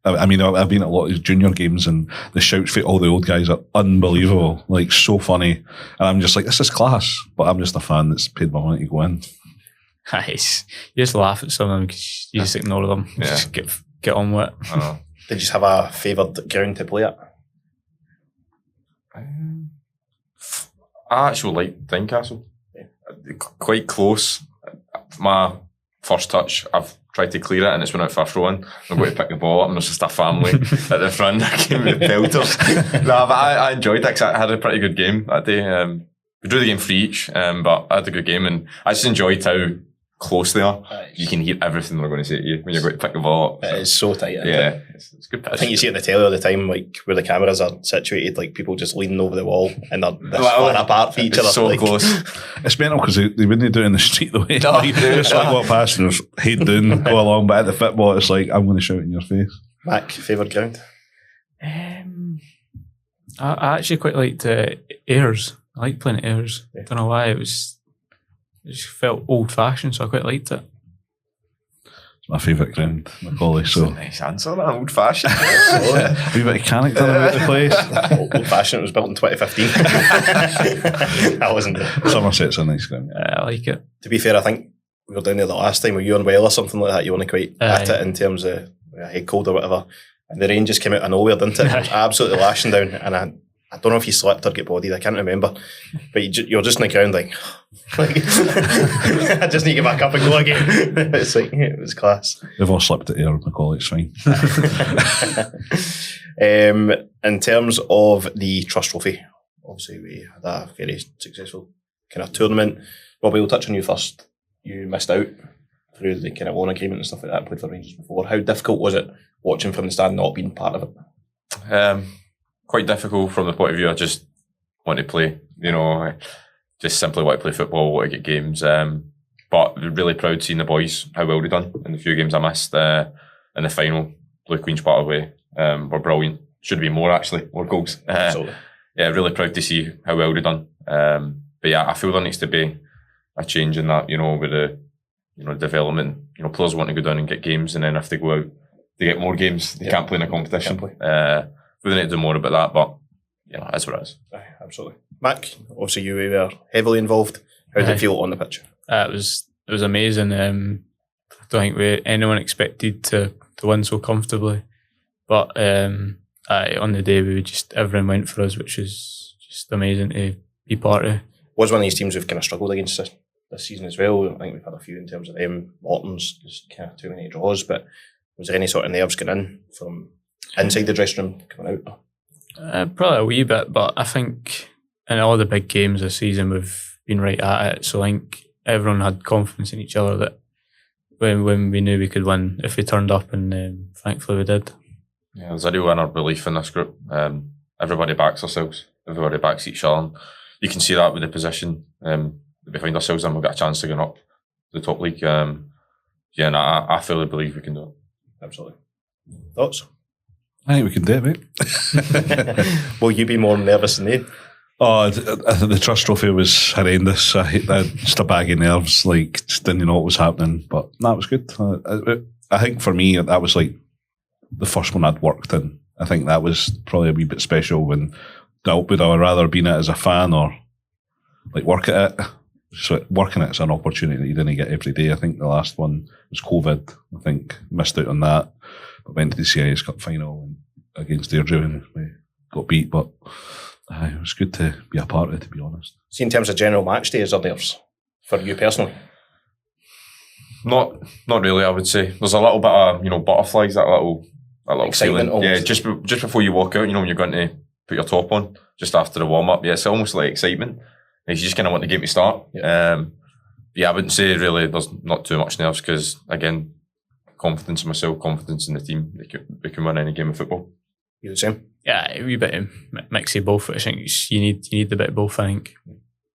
I mean, I've been at a lot of junior games, and the shouts for all the old guys are unbelievable. Like, so funny. And I'm just like, this is class. But I'm just a fan that's paid my money to go in. Nice. You just laugh at some of them because you just ignore them. Yeah. Just get on with it. I know. Did you just have a favoured ground to play at? I actually like Tynecastle. Quite close. My first touch, I've tried to clear it and it's went out for a throw in. I'm going to pick the ball up and there's just a family at the front that came with pelters. No, but I enjoyed it because I had a pretty good game that day. We drew the game for each, but I had a good game and I just enjoyed how close they are. You can hear everything they're going to say to you when you're going to pick the ball up. It is so tight. Yeah, it's good. I think you see it on the telly all the time, like where the cameras are situated, like people just leaning over the wall and they're far apart from each other. So like, close. It's mental because they wouldn't do it in the street the way. No, Like, just like walk past and there's head down, go along, but at the football, it's like, I'm going to shout in your face. Mac, favoured ground? I actually quite liked Ayers. I like playing at Ayers. Yeah. Don't know why, it just felt old fashioned, so I quite liked it. It's my favourite ground, Macaulay. So Nice answer, that old fashioned. a wee bit of character about the place. Old fashioned, it was built in 2015. That wasn't it. Somerset's a nice ground. I like it. To be fair, I think we were down there the last time, were you unwell or something like that? You weren't quite at it in terms of head cold or whatever. And the rain just came out of nowhere, didn't it? It was absolutely lashing down. And I don't know if you slept or get bodied, I can't remember. But you're just on the ground like I just need to get back up and go again. It's like, it was class. They've all slept at air, Macaulay, it's fine. In terms of the Trust Trophy, obviously we had a very successful kind of tournament. Robbie, we'll touch on you first. You missed out through the kind of loan agreement and stuff like that, played for Rangers before. How difficult was it watching from the stand, not being part of it? Quite difficult from the point of view I just want to play, just simply want to play football, want to get games. But really proud seeing the boys, how well they done in the few games I missed in the final. Blue Queens part away were brilliant. Should be more actually, more goals. Absolutely. Yeah, really proud to see how well they done. But yeah, I feel there needs to be a change in that, with the development. Players want to go down and get games, and then if they go out, they get more games. They can't play in a competition. We need to do more about that, but that's what it is. Absolutely. Mac, obviously you were heavily involved. How did it feel on the pitch? It was amazing. I don't think anyone expected to win so comfortably, but on the day everyone went for us, which was just amazing to be part of. Was one of these teams we've kind of struggled against this season as well. I think we've had a few in terms of them. Morton's just kind of too many draws, but was there any sort of nerves going in from inside the dressing room coming out? Probably a wee bit, but I think in all the big games this season we've been right at it. So I think everyone had confidence in each other that when we knew we could win if we turned up, and thankfully we did. Yeah, there's a real inner belief in this group. Everybody backs ourselves. Everybody backs each other. You can see that with the position that we find ourselves in. We've got a chance to get up to the top league. And I fully believe we can do it. Absolutely. Thoughts? I think we can do it, mate. Will you be more nervous than they? Oh, the Trust Trophy was horrendous. I just a bag of nerves, just didn't know what was happening. But that was good. I think for me, that was like the first one I'd worked in. I think that was probably a wee bit special. When would I rather been it as a fan or work at it? So working it is an opportunity that you didn't get every day. I think the last one was COVID. I think missed out on that. But went to the CIS Cup final against Deirdre and we got beat. But it was good to be a part of it, to be honest. See, in terms of general match day, is there nerves for you personally? Not really, I would say. There's a little bit of, butterflies, that little excitement feeling. almost. Yeah, just before you walk out, when you're going to put your top on, just after the warm-up. Yeah, it's almost like excitement. You just kind of want the game to start. I wouldn't say really there's not too much nerves because, again, confidence in myself, confidence in the team. We can win any game of football. You the same? Yeah, a wee bit of mix of both. I think you need a bit of both, I think.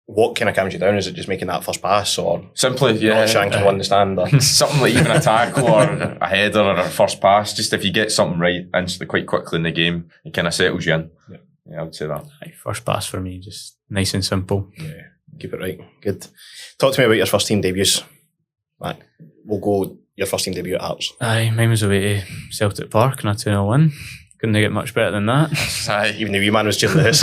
What kind of calms you down? Is it just making that first pass, or simply, not shanking one to stand? Or? Something like even a tackle or a header or a first pass. Just if you get something right instantly, quite quickly in the game, it kind of settles you in. Yeah, I would say that. First pass for me, just nice and simple. Yeah, keep it right. Good. Talk to me about your first team debuts. Right, we'll go your first team debut at Hearts. Aye, mine was away to Celtic Park and a 2-0 win. Couldn't get much better than that. Aye, even the wee man was cheering the house.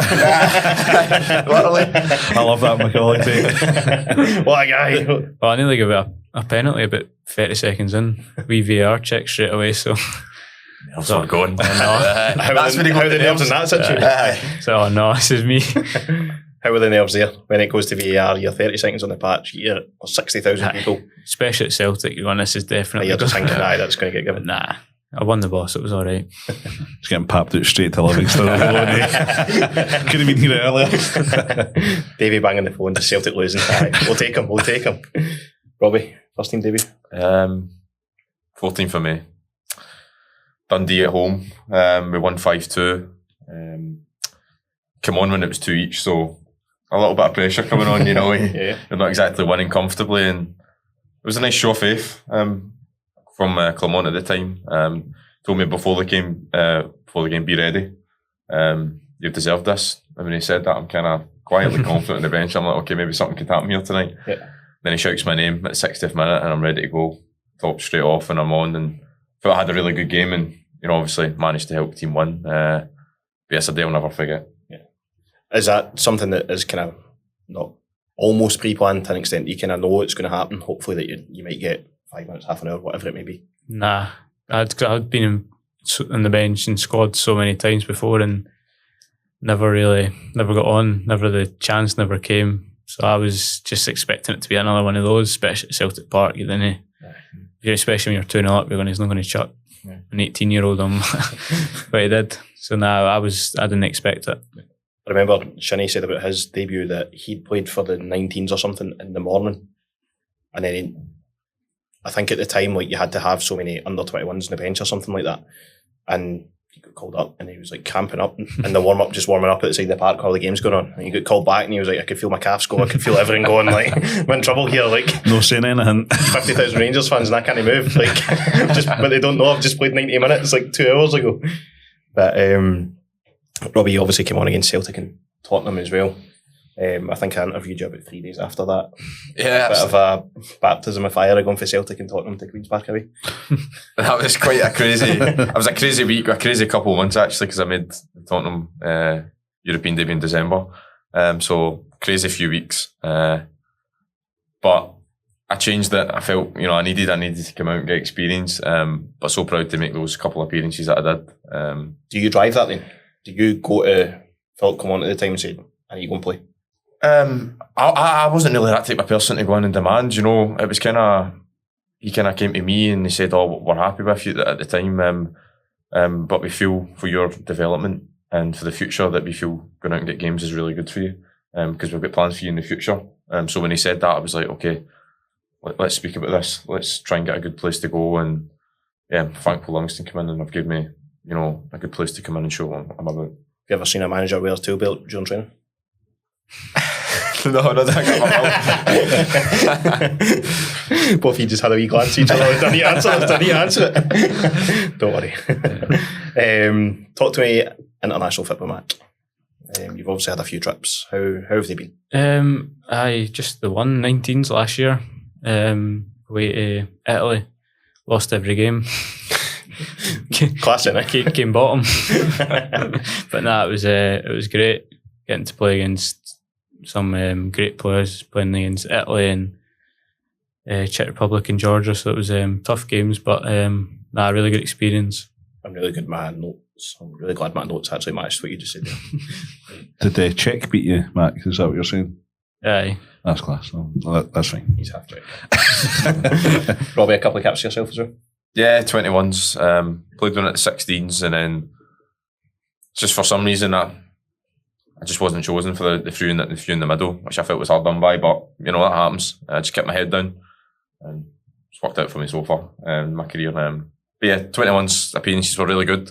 Literally. I love that Macaulay Tait. What a guy. Well, I nearly gave it a penalty about 30 seconds in. Wee VAR check straight away, so... Nerves are going. That's when how the nerves in that situation. So, oh no, this is me. How are the nerves there? When it goes to VAR, you're 30 seconds on the patch, you're 60,000 people. Especially at Celtic, you're going, this is definitely... You're just thinking, aye, that's going to get given. Nah. I won the boss, it was alright. It's getting papped out straight to Livingston. Could have been here earlier. Davey banging the phone to Celtic losing. Aye, we'll take him. Robbie, first team debut? 14 for me. Dundee at home. We won 5-2. Come on when it was 2 each, so a little bit of pressure coming on, you know. You're not exactly winning comfortably, and it was a nice show of faith. From Clermont at the time, told me before the game, be ready. You've deserved this. And when he said that, I'm kind of quietly confident on the bench. I'm like, okay, maybe something could happen here tonight. Yeah. Then he shouts my name at the 60th minute, and I'm ready to go. Top straight off, and I'm on, and felt I had a really good game, and obviously managed to help the team win. But yes, a day I'll never forget. Yeah. Is that something that is kind of not almost pre-planned to an extent? You kind of know it's going to happen. Hopefully that you might get 5 minutes, half an hour, whatever it may be. Nah, I'd been in the bench and squad so many times before and never got on, never the chance never came. So I was just expecting it to be another one of those, especially at Celtic Park. Especially when you're 2-0 up, you're going, he's not going to chuck an 18-year-old on. But he did. So now I didn't expect it. I remember Shinnie said about his debut that he'd played for the 19s or something in the morning, and then I think at the time, like, you had to have so many under 21s on the bench or something like that. And he got called up and he was like camping up in the warm up, just warming up at the side of the park while the game's going on. And he got called back and he was like, I could feel my calves go, I could feel everything going, like, I'm in trouble here, like. No saying anything. 50,000 Rangers fans and I can't move. Like, but they don't know I've just played 90 minutes like 2 hours ago. But Robbie, you obviously came on against Celtic and Tottenham as well. I think I interviewed you about 3 days after that. Yeah, a bit of a baptism of fire going for Celtic and Tottenham to Queen's Park away. That was quite a crazy. It was a crazy week, a crazy couple of months actually, because I made the Tottenham European debut in December. So crazy few weeks. But I changed it. I felt I needed to come out and get experience. But so proud to make those couple of appearances that I did. Do you drive that then? Do you go to Philip come on at the time and say, I need to go and play? I wasn't really that type of person to go in and demand, it was he kind of came to me and he said, we're happy with you at the time, but we feel for your development and for the future that we feel going out and get games is really good for you, because we've got plans for you in the future. So when he said that, I was like, okay, let's speak about this, let's try and get a good place to go. And yeah, thankful Livingston come in and have given me a good place to come in and show what I'm about. Have you ever seen a manager wear a tool belt during training? No, I got my Both of you just had a wee glance at each other. Did he answer it? Don't worry. Talk to me international football, Mac. You've obviously had a few trips. How have they been? I just the 19s last year. Away to Italy. Lost every game. Classic, eh? Came bottom. But it was great getting to play against some great players, playing against Italy and Czech Republic and Georgia. So it was tough games, but really good experience. I'm really good my notes. I'm really glad my notes actually matched what you just said there. Did the Czech beat you, Mac? Is that what you're saying? Aye. That's class. That's fine. He's half Czech. Probably a couple of caps yourself as well? Yeah, 21s. Played one at the 16s, and then just for some reason I just wasn't chosen for the few in the middle, which I felt was hard done by, but that happens. I just kept my head down and it's worked out for me so far in my career. But yeah, 21's appearances were really good.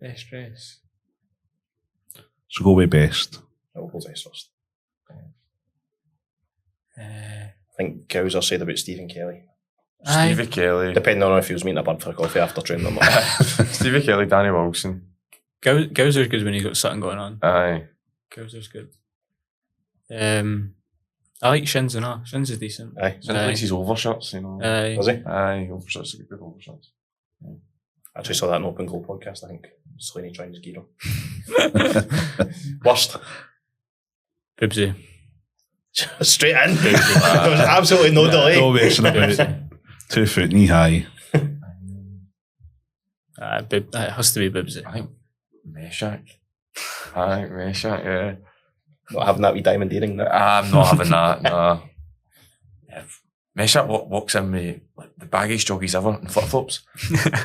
Best dress. So go with best. I'll go best first. Uh, I think Gowser said about Stephen Kelly. Stevie Kelly. Depending on if he was meeting a bird for a coffee after training or not. Stevie Kelly, Danny Wilson. Gowser's good when he's got something going on. Aye. Gowser's good. I like Shins and all. Shins is decent. Aye. He likes his overshirts, you know. Was he? Aye, overshirts are good overshirts. I actually saw that in Open Goal podcast, I think. Slaney trying to gear him. Worst. Bibsy. Straight in. There was absolutely no delay. No messing about. 2 foot knee high. It has to be Bibsy. I think Meshach. Aye, Meshach, yeah. Not having that wee diamond earring. No. I'm not having that, no. Yeah. Meshach walks in with like, the baggiest joggies ever and flip-flops.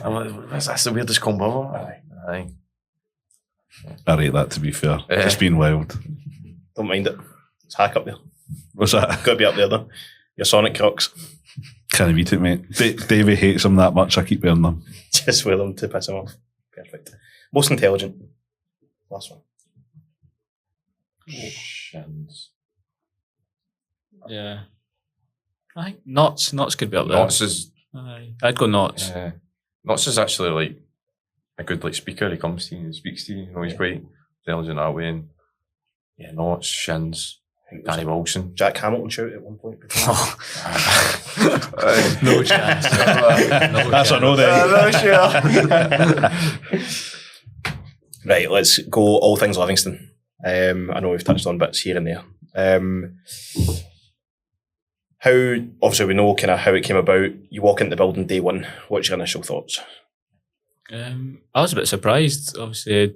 I'm like, that's the weirdest combo ever. Aye. I rate that, to be fair. It's been wild. Don't mind it. It's hack up there. What's that? Got to be up there though. Your Sonic Crocs. Can't beat it, mate. Davey hates them that much, I keep wearing them. Just wear them to piss him off. Perfect. Most intelligent. Last one. Shins. Yeah. I think Knots could be up there. Knots is... I'd go Knots. Knots is actually like a good like speaker. He comes to you and speaks to you. You know, he's quite intelligent that way. And yeah, Knots, Shins, Danny Wilson. Jack Hamilton shout at one point. No chance. That's a no then. Right, let's go all things Livingston. I know we've touched on bits here and there. How, obviously we know kind of how it came about. You walk into the building day one. What's your initial thoughts? I was a bit surprised. Obviously, I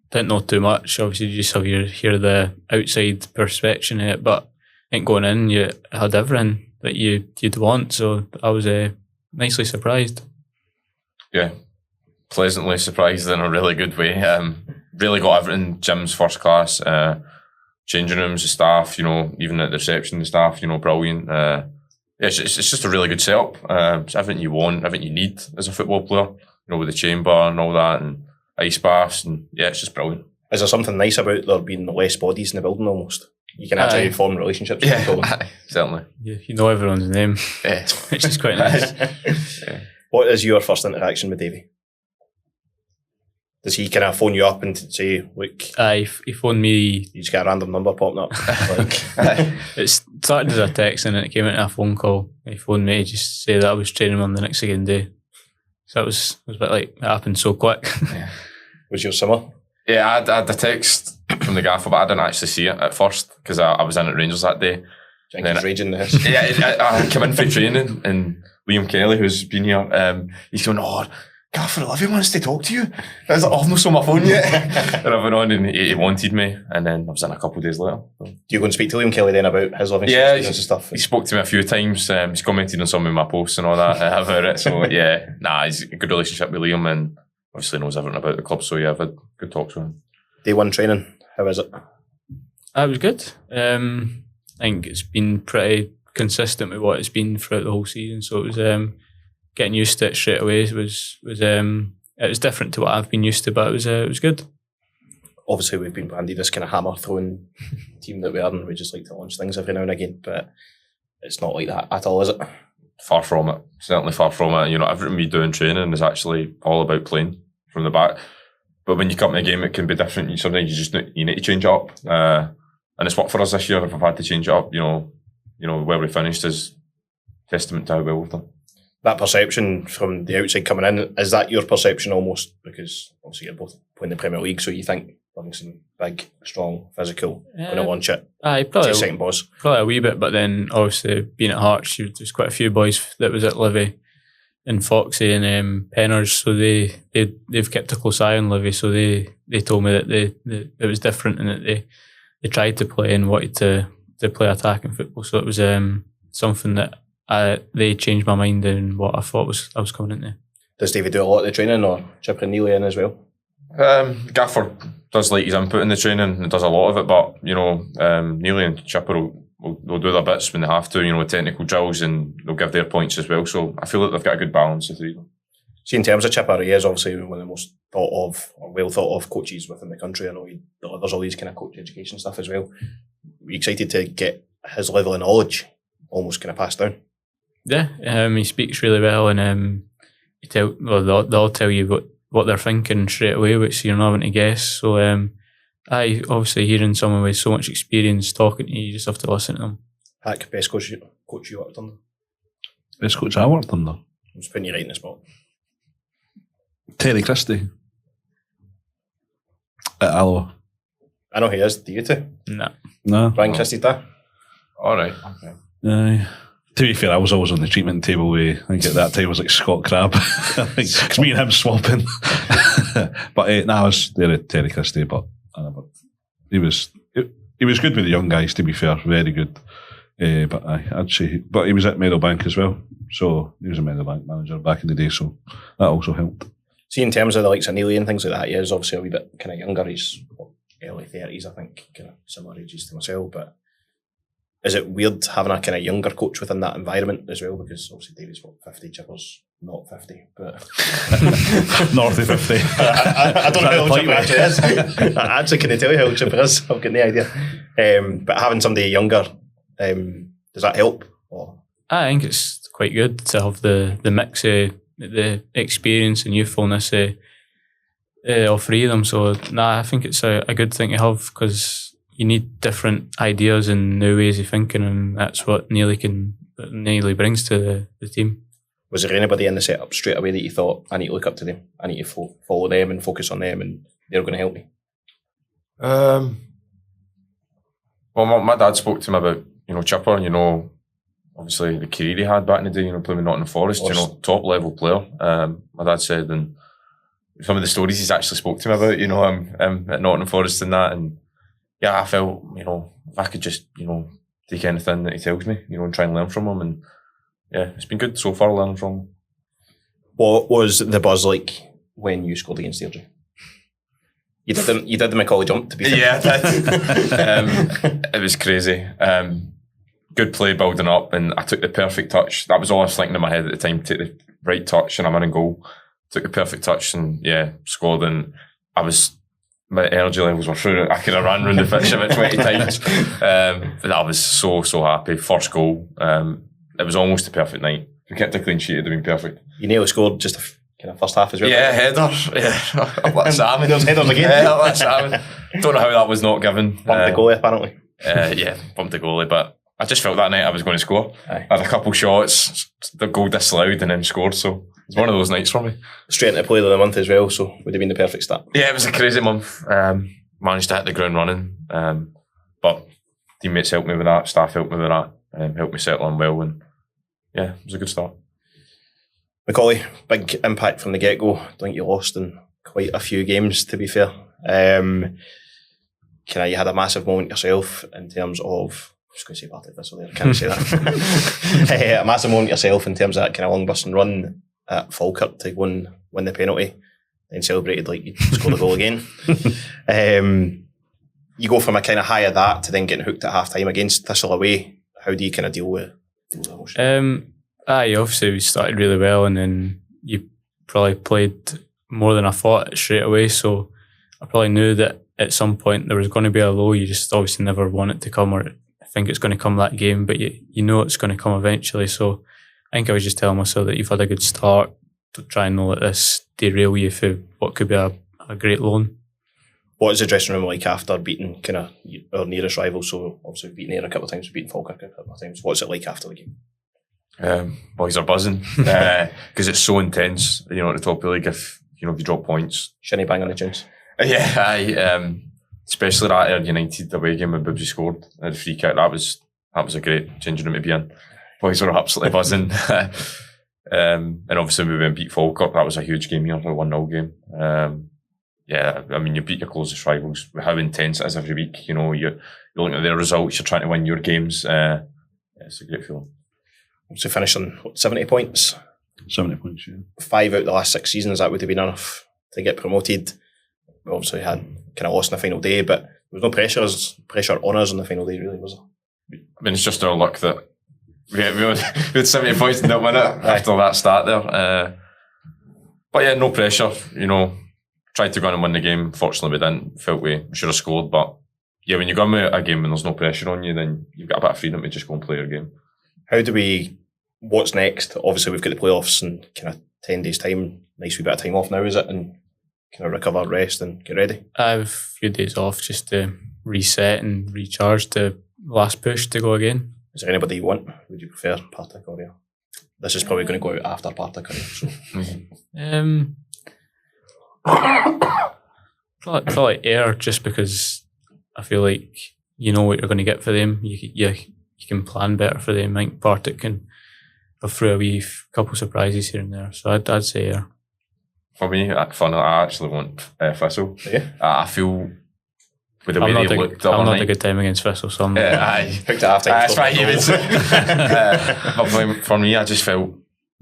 didn't know too much. Obviously, you just hear the outside perspective of it, but I think going in, you had everything that you'd want. So I was nicely surprised. Yeah, pleasantly surprised in a really good way. Really got everything. Gym's first class. Changing rooms, the staff, you know, even at the reception, the staff, you know, brilliant. It's just a really good setup. It's everything you want, everything you need as a football player, you know, with the chamber and all that, and ice baths, and yeah, it's just brilliant. Is there something nice about there being less bodies in the building almost? You can actually form relationships with people. Certainly. Yeah, you know everyone's name, which is quite nice. What is your first interaction with Davey? Does he kind of phone you up and say, look... he phoned me... You just get a random number popping up. It started as a text and then it came into a phone call. He phoned me to just say that I was training on the next again day. So it was a bit like, it happened so quick. Was yours similar? Yeah, I had the text from the gaffer, but I didn't actually see it at first because I was in at Rangers that day. And then raging the house. Yeah, I came in for training and Liam Kelly, who's been here, he's going, oh, Gaffer, Olivia wants to talk to you. I was like, oh, I've not saw my phone yet. And I went on and he wanted me, and then I was in a couple of days later. So. Do you go and speak to Liam Kelly then about his Livingston experience and stuff? He spoke to me a few times. He's commented on some of my posts and all that about it. So yeah, he's a good relationship with Liam and obviously knows everything about the club. So yeah, I've had good talks with him. Day one training, how is it? It was good. I think it's been pretty consistent with what it's been throughout the whole season. So it was getting used to it straight away. It was different to what I've been used to, but it was good. Obviously, we've been branded this kind of hammer throwing team that we are, and we just like to launch things every now and again. But it's not like that at all, is it? Far from it. Certainly far from it. You know, everything we do in training is actually all about playing from the back. But when you come to a game, it can be different. Sometimes you need to change it up. And it's worked for us this year. If we've had to change it up, you know where we finished is testament to how well we've done. That perception from the outside coming in, is that your perception almost? Because obviously you're both playing the Premier League, so you think Livingston big, strong, physical, going to launch it. Probably second boss. Probably a wee bit, but then obviously being at Hearts, there's quite a few boys that was at Livy and Foxy and Penners, so they've kept a close eye on Livy, so they told me that it was different and that they tried to play and wanted to play attacking football, so it was something that they changed my mind in what I thought I was coming into. Does David do a lot of the training, or Chipper and Neely in as well? Gaffer does like his input in the training and does a lot of it, but you know, Neely and Chipper will do their bits when they have to, you know, with technical drills, and they'll give their points as well. So I feel like they've got a good balance, the three of them. See, in terms of Chipper, he is obviously one of the most thought of, or well thought of coaches within the country. I know he delivers all these kind of coach education stuff as well. Were you excited to get his level of knowledge almost kind of passed down? Yeah, he speaks really well, and they'll tell you what they're thinking straight away, which you're not having to guess. So, obviously hearing someone with so much experience talking to you, you just have to listen to them. Hack, best coach you worked under? Best coach I worked under? I'm just putting you right in the spot. Terry Christie at Alloa. I know he is. Do you two? No. Brian Christie's there? All right. Okay. To be fair, I was always on the treatment table with, I think at that time it was like Scott Crabbe. I think it's me and him swapping. But I was there at Terry Christie, but he was good with the young guys, to be fair, very good. But I'd say, but he was at Meadowbank as well, so he was a Meadowbank manager back in the day, so that also helped. See, in terms of the likes of Neely and things like that, he is obviously a wee bit kind of younger. He's early 30s, I think, kind of similar ages to myself. But is it weird having a kind of younger coach within that environment as well? Because obviously David's 50, Chipper's not 50, but north of 50. I don't know how old Chipper actually is. I actually can't tell you how old Chipper is. I've got no idea. But having somebody younger, does that help? Or? I think it's quite good to have the mix of the experience and youthfulness of all three of them. So I think it's a good thing to have, because you need different ideas and new ways of thinking, and that's what Neely brings to the team. Was there anybody in the setup straight away that you thought, I need to look up to them, I need to follow them and focus on them, and they're going to help me? Well, my dad spoke to him about, Chipper, obviously the career he had back in the day, playing with Nottingham Forest, top level player. My dad said, and some of the stories he's actually spoke to him about, him at Nottingham Forest and that, and yeah, I felt, if I could just, take anything that he tells me, and try and learn from him, and yeah, it's been good so far learning from him. What was the buzz like when you scored against Airdrie? You did the Macaulay jump, to be fair. Yeah, I did. It was crazy. Good play building up, and I took the perfect touch. That was all I was thinking in my head at the time. Take the right touch, and I'm in goal. Took the perfect touch, and scored. And my energy levels were through it. I could have ran around the pitch about 20 times. But I was so happy. First goal. It was almost a perfect night. If we kept a clean sheet, it'd have been perfect. You nearly scored just kind of first half as well. Yeah, header. Yeah, up like salmon. Those headers again. Yeah, up like salmon. Don't know how that was not given. Bumped the goalie, apparently. Bumped the goalie, but I just felt that night I was going to score. Aye. I had a couple shots, the goal disallowed, and then scored. So it's one of those nights for me. Straight into player of the month as well, so would have been the perfect start. Yeah, it was a crazy month. Managed to hit the ground running, but teammates helped me with that, staff helped me with that, helped me settle in well, and yeah, it was a good start. Macaulay, big impact from the get-go. I think you lost in quite a few games, to be fair. You had a massive moment yourself in terms of, I was going to say Bartek Thistle there, I can't say that. A massive moment yourself in terms of that kind of long burst and run at Falkirk to go and win the penalty, then celebrated like you scored a goal again. You go from a kind of high of that to then getting hooked at half time against Thistle away. How do you kind of deal with emotion? Obviously we started really well, and then you probably played more than I thought straight away, so I probably knew that at some point there was going to be a low. You just obviously never want it to come, or think it's going to come that game, but you know it's going to come eventually. So I think I was just telling myself that you've had a good start, to try and not let this derail you for what could be a great loan. What is the dressing room like after beating kind of our nearest rival? So obviously we've beaten Ayr a couple of times, we've beaten Falkirk a couple of times. What's it like after the game? Boys are buzzing because it's so intense, at the top of the league. If you drop points, Shinny bang on the tunes. Yeah, especially that Ayr United away game when Bibbsy scored at the free kick. That was a great changing room to be in. Boys were absolutely buzzing. And obviously we went and beat Falkirk. That was a huge game here, a 1-0 game. You beat your closest rivals. How intense it is every week. You're looking at their results. You're trying to win your games. It's a great feeling. So finished on 70 points. 70 points, yeah. 5 out of the last 6 seasons, that would have been enough to get promoted. We obviously had kind of lost on the final day, but there was no pressure on us on the final day, really, was there? It's just our luck that we had 70 points and didn't win it after that start there. But yeah, no pressure, tried to go on and win the game. Fortunately, we didn't. Felt we should have scored. But yeah, when you go into a game when there's no pressure on you, then you've got a bit of freedom to just go and play your game. What's next? Obviously, we've got the playoffs in kind of 10 days' time. Nice wee bit of time off now, is it? And kind of recover, rest and get ready? I have a few days off just to reset and recharge to last push to go again. Is there anybody you want? Would you prefer Partick or Ayr? This is probably going to go out after Partick. So. Probably Ayr, just because I feel like you know what you're going to get for them. You can plan better for them. I think Partick can throw a wee couple surprises here and there. So I'd say Ayr. For me, I actually want Thistle. Yeah. I feel with the way they looked. I'm not a good time against Thistle, so I'm picked it after. That's right, you would say. But for me, I just felt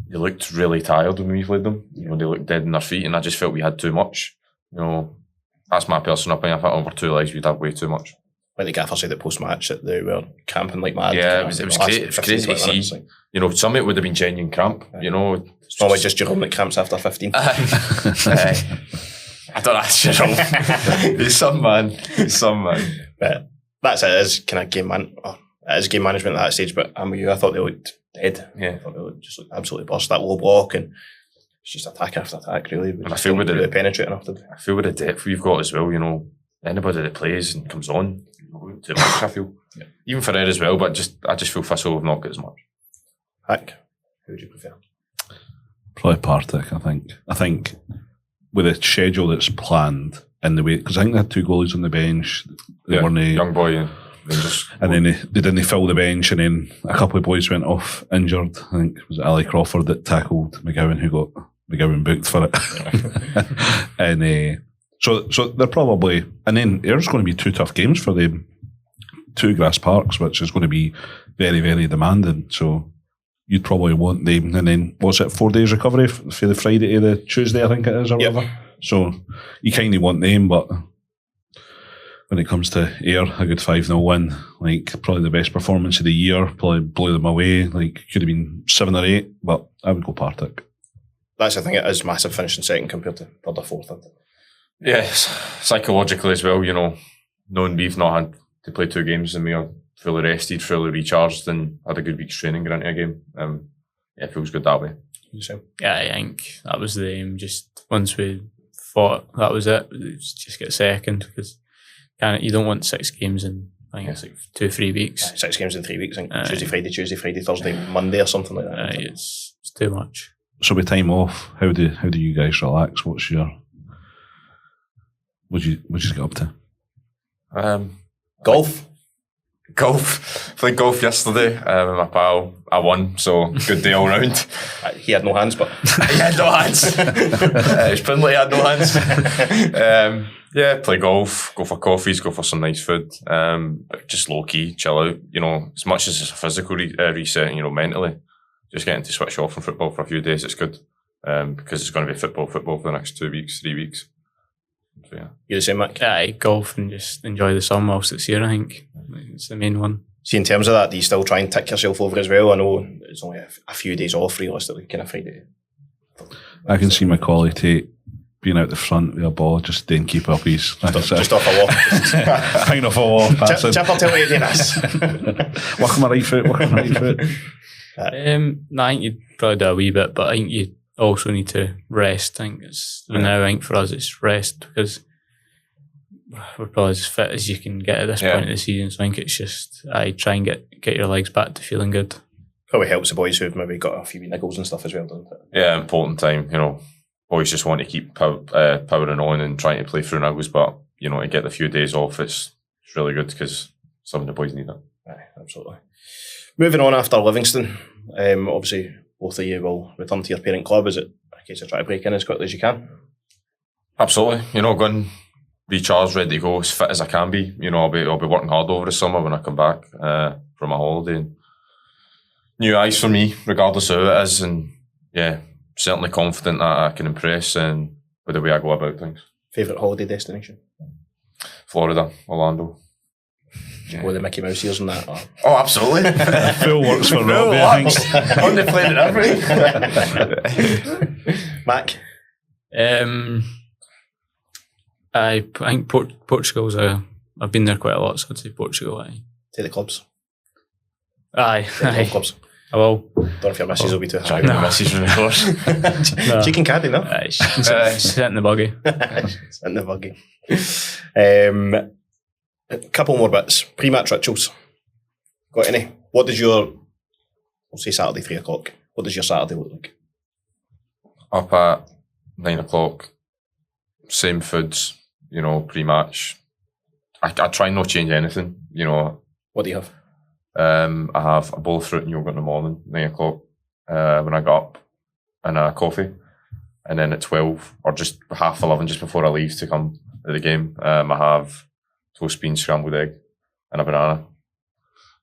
they looked really tired when we played them. They looked dead in their feet, and I just felt we had too much. That's my personal opinion. I thought over 2 legs we'd have way too much. Like the gaffer said at post-match that they were camping like mad. Yeah, it was great. It was crazy to see. Some of it would have been genuine cramp. It's not like just Jerome that cramps after 15. I don't ask Jerome. He's some man. But that's it. It is kind of game management at that stage. But I thought they looked dead. Yeah, I thought they just looked absolutely burst. That low block and it's just attack after attack. Really, and I feel with really penetrating after. I feel with the depth we've got as well. Anybody that plays and comes on, too much. I feel even for Ayr as well. But I just feel Thistle have not got as much. Heck, who would you prefer? Probably Partick. I think with a schedule that's planned in the way, because I think they had 2 goalies on the bench. They weren't young boy and Rangers. And then they didn't fill the bench, and then a couple of boys went off injured. I think it was Ali Crawford that tackled McGowan, who got McGowan booked for it. And so they're probably, and then there's going to be 2 tough games for them, 2 grass parks, which is going to be very, very demanding. So you'd probably want them, and then what's it, 4 days recovery for the Friday to the Tuesday, I think it is, or whatever. So you kind of want them, but when it comes to Ayr, a good 5-0 win, like probably the best performance of the year, probably blew them away. Like could have been 7 or 8, but I would go Partick. That's the thing; it is massive finishing second compared to third or fourth. Yes, psychologically as well. Knowing we've not had to play 2 games and we are fully rested, fully recharged, and had a good week's training going into a game. It feels good that way. Yeah, I think that was the aim. Just once we thought that was it, just get second, because you don't want 6 games in, I think it's like 2-3 weeks. 6 games in 3 weeks, I think. Tuesday, Friday, Thursday, Monday or something like that. It's too much. So with time off, how do you guys relax? What you get up to? Golf. Played golf yesterday with my pal. I won, so good day all round. He had no hands, but he had no hands. His Brindley had no hands. Play golf, go for coffees, go for some nice food. Just low key, chill out. As much as it's a physical reset, mentally, just getting to switch off from football for a few days. It's good because it's going to be football for the next 2 weeks, 3 weeks. So, yeah. You're the same, Mac? Yeah, golf and just enjoy the sun whilst it's here, I think. It's the main one. See, in terms of that, do you still try and tick yourself over as well? I know it's only a few days off, realistically, kind of Friday. I can see Macaulay Tait being out the front with a ball, just didn't keep up his... Just off a wall. Hanging off a wall. Chipper, tell me to do this. Work on my right foot. I think you'd probably do a wee bit, but I think you also need to rest. I think for us it's rest, because we're probably as fit as you can get at this point of the season. So I think it's just try and get your legs back to feeling good. Probably helps the boys who've maybe got a few niggles and stuff as well, doesn't it? Yeah, important time. Boys just want to keep powering on and trying to play through niggles, but to get the few days off, it's really good because some of the boys need it. Aye, absolutely. Moving on after Livingston, obviously both of you will return to your parent club. Is it a case of trying to break in as quickly as you can? Absolutely. Going recharged, ready to go, as fit as I can be. I'll be working hard over the summer when I come back from my holiday. And new eyes for me, regardless of who it is, and certainly confident that I can impress and with the way I go about things. Favourite holiday destination? Florida, Orlando. Yeah. With the Mickey Mouse ears and that. Oh, absolutely. Phil works for Robbie, I think. On the plane and everything. Mac? I think Portugal's I've been there quite a lot, so I'd say Portugal. Aye. Take the clubs. Aye. Take the clubs. I will. Don't know if your missus will be too happy. Driving the missus from the course. No. She can caddy, no? Aye, she can sit in the buggy. It's in the buggy. A couple more bits. Pre-match rituals. Got any? What does we'll say Saturday 3 o'clock. What does your Saturday look like? Up at 9 o'clock, same foods, pre-match. I try not to change anything, What do you have? I have a bowl of fruit and yogurt in the morning, 9 o'clock, when I got up, and a coffee. And then at 12, or just 11:30, just before I leave to come to the game, I have toast, beans, scrambled egg, and a banana.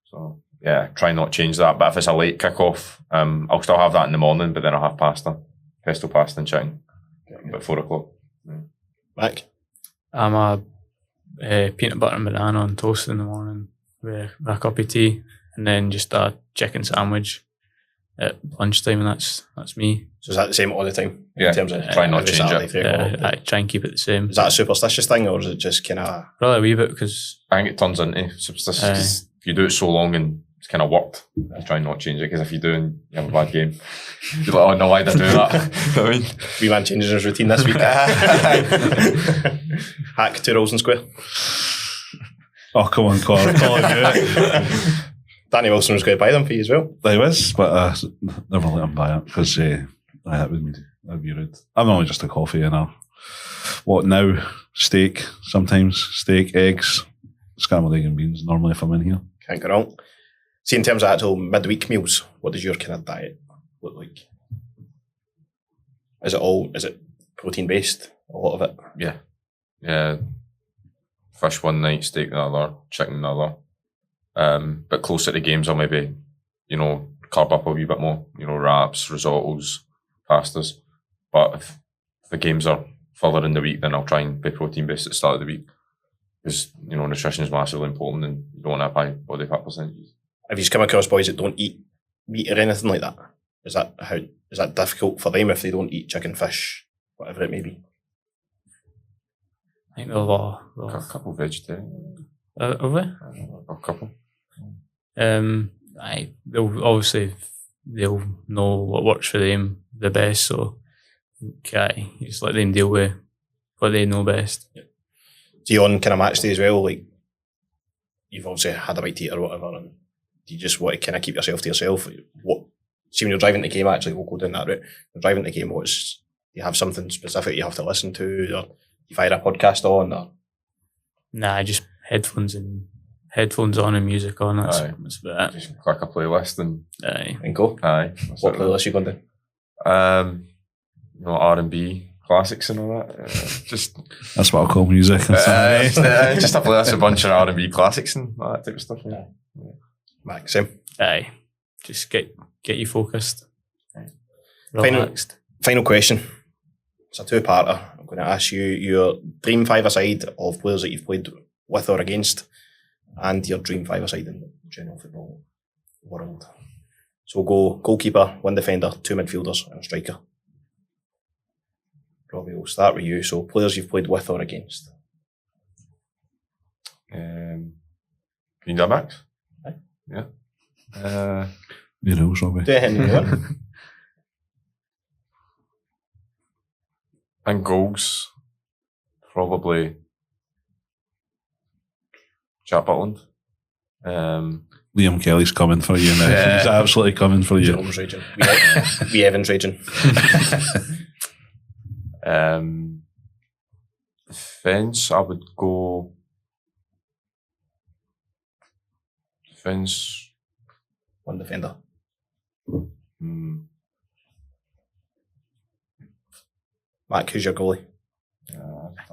So, yeah, try not to change that. But if it's a late kick-off, I'll still have that in the morning, but then I'll have pasta, pesto pasta and chicken, about 4 o'clock. Mac? I'm a peanut butter and banana on toast in the morning with a cup of tea, and then just a chicken sandwich at lunchtime, and that's me. So is that the same all the time? Yeah, In terms of try not to every change Saturday, it. 3 o'clock? I try and keep it the same. Is that a superstitious thing, or is it just kind of... Probably a wee bit, because I think it turns into superstitious, 'cause if you do it so long and it's kind of worked, I try not to change it, because if you do and you have a bad game, you're like, oh no, why did I do that? You know what I mean? Wee man changing his routine this week. Hack 2 rolls and square. Oh, come on, Clark. Danny Wilson was going to buy them for you as well. I was, but never let him buy it because that would be rude. I'm only just a coffee and what now? Steak, sometimes steak, eggs, scrambled egg and beans. Normally, if I'm in here, Can't go wrong. See, in terms of actual midweek meals, what does your kind of diet look like? Is it protein based? A lot of it. Yeah. Fish one night, steak another, chicken another. But closer to games, I'll maybe, carb up a wee bit more. Wraps, risottos, pastas. But if the games are further in the week, then I'll try and be protein based at the start of the week. Because, nutrition is massively important and you don't want to have high body fat percentages. Have you come across boys that don't eat meat or anything like that? Is that difficult for them if they don't eat chicken, fish, whatever it may be? I think they'll A couple of vegetarians. have they? A couple. They'll know what works for them the best, so you just let them deal with what they know bst. Do you on kind of match day as well? Like, you've obviously had a bite to eat or whatever, and do you just want to kind of keep yourself to yourself? See, when you're driving the game, actually, we'll go down that route. You're driving the game, do you have something specific you have to listen to, or you fire a podcast on, or? Nah, just headphones on and music on. That's about it. Just click a playlist and go. Aye. What playlist you going to? R&B classics and all that. that's what I call music. Just a playlist with a bunch of R&B classics and all that type of stuff. Yeah. Max, same. Aye, just get you focused. Relaxed. Final question. It's a two-parter. I'm going to ask you your dream five-a-side of players that you've played with or against, and your dream five-a-side in the general football world. So we'll go goalkeeper, one defender, 2 midfielders, and a striker. Robbie, we'll start with you. So players you've played with or against. Can you do that, Max? Aye. Yeah. The rules, Robbie. Do anything you want. And goals, probably Jack Butland. Liam Kelly's coming for you now. Yeah. He's absolutely coming for you. Jerome's raging. We Evans raging. Defence, I would go defence. One defender. Mac, who's your goalie?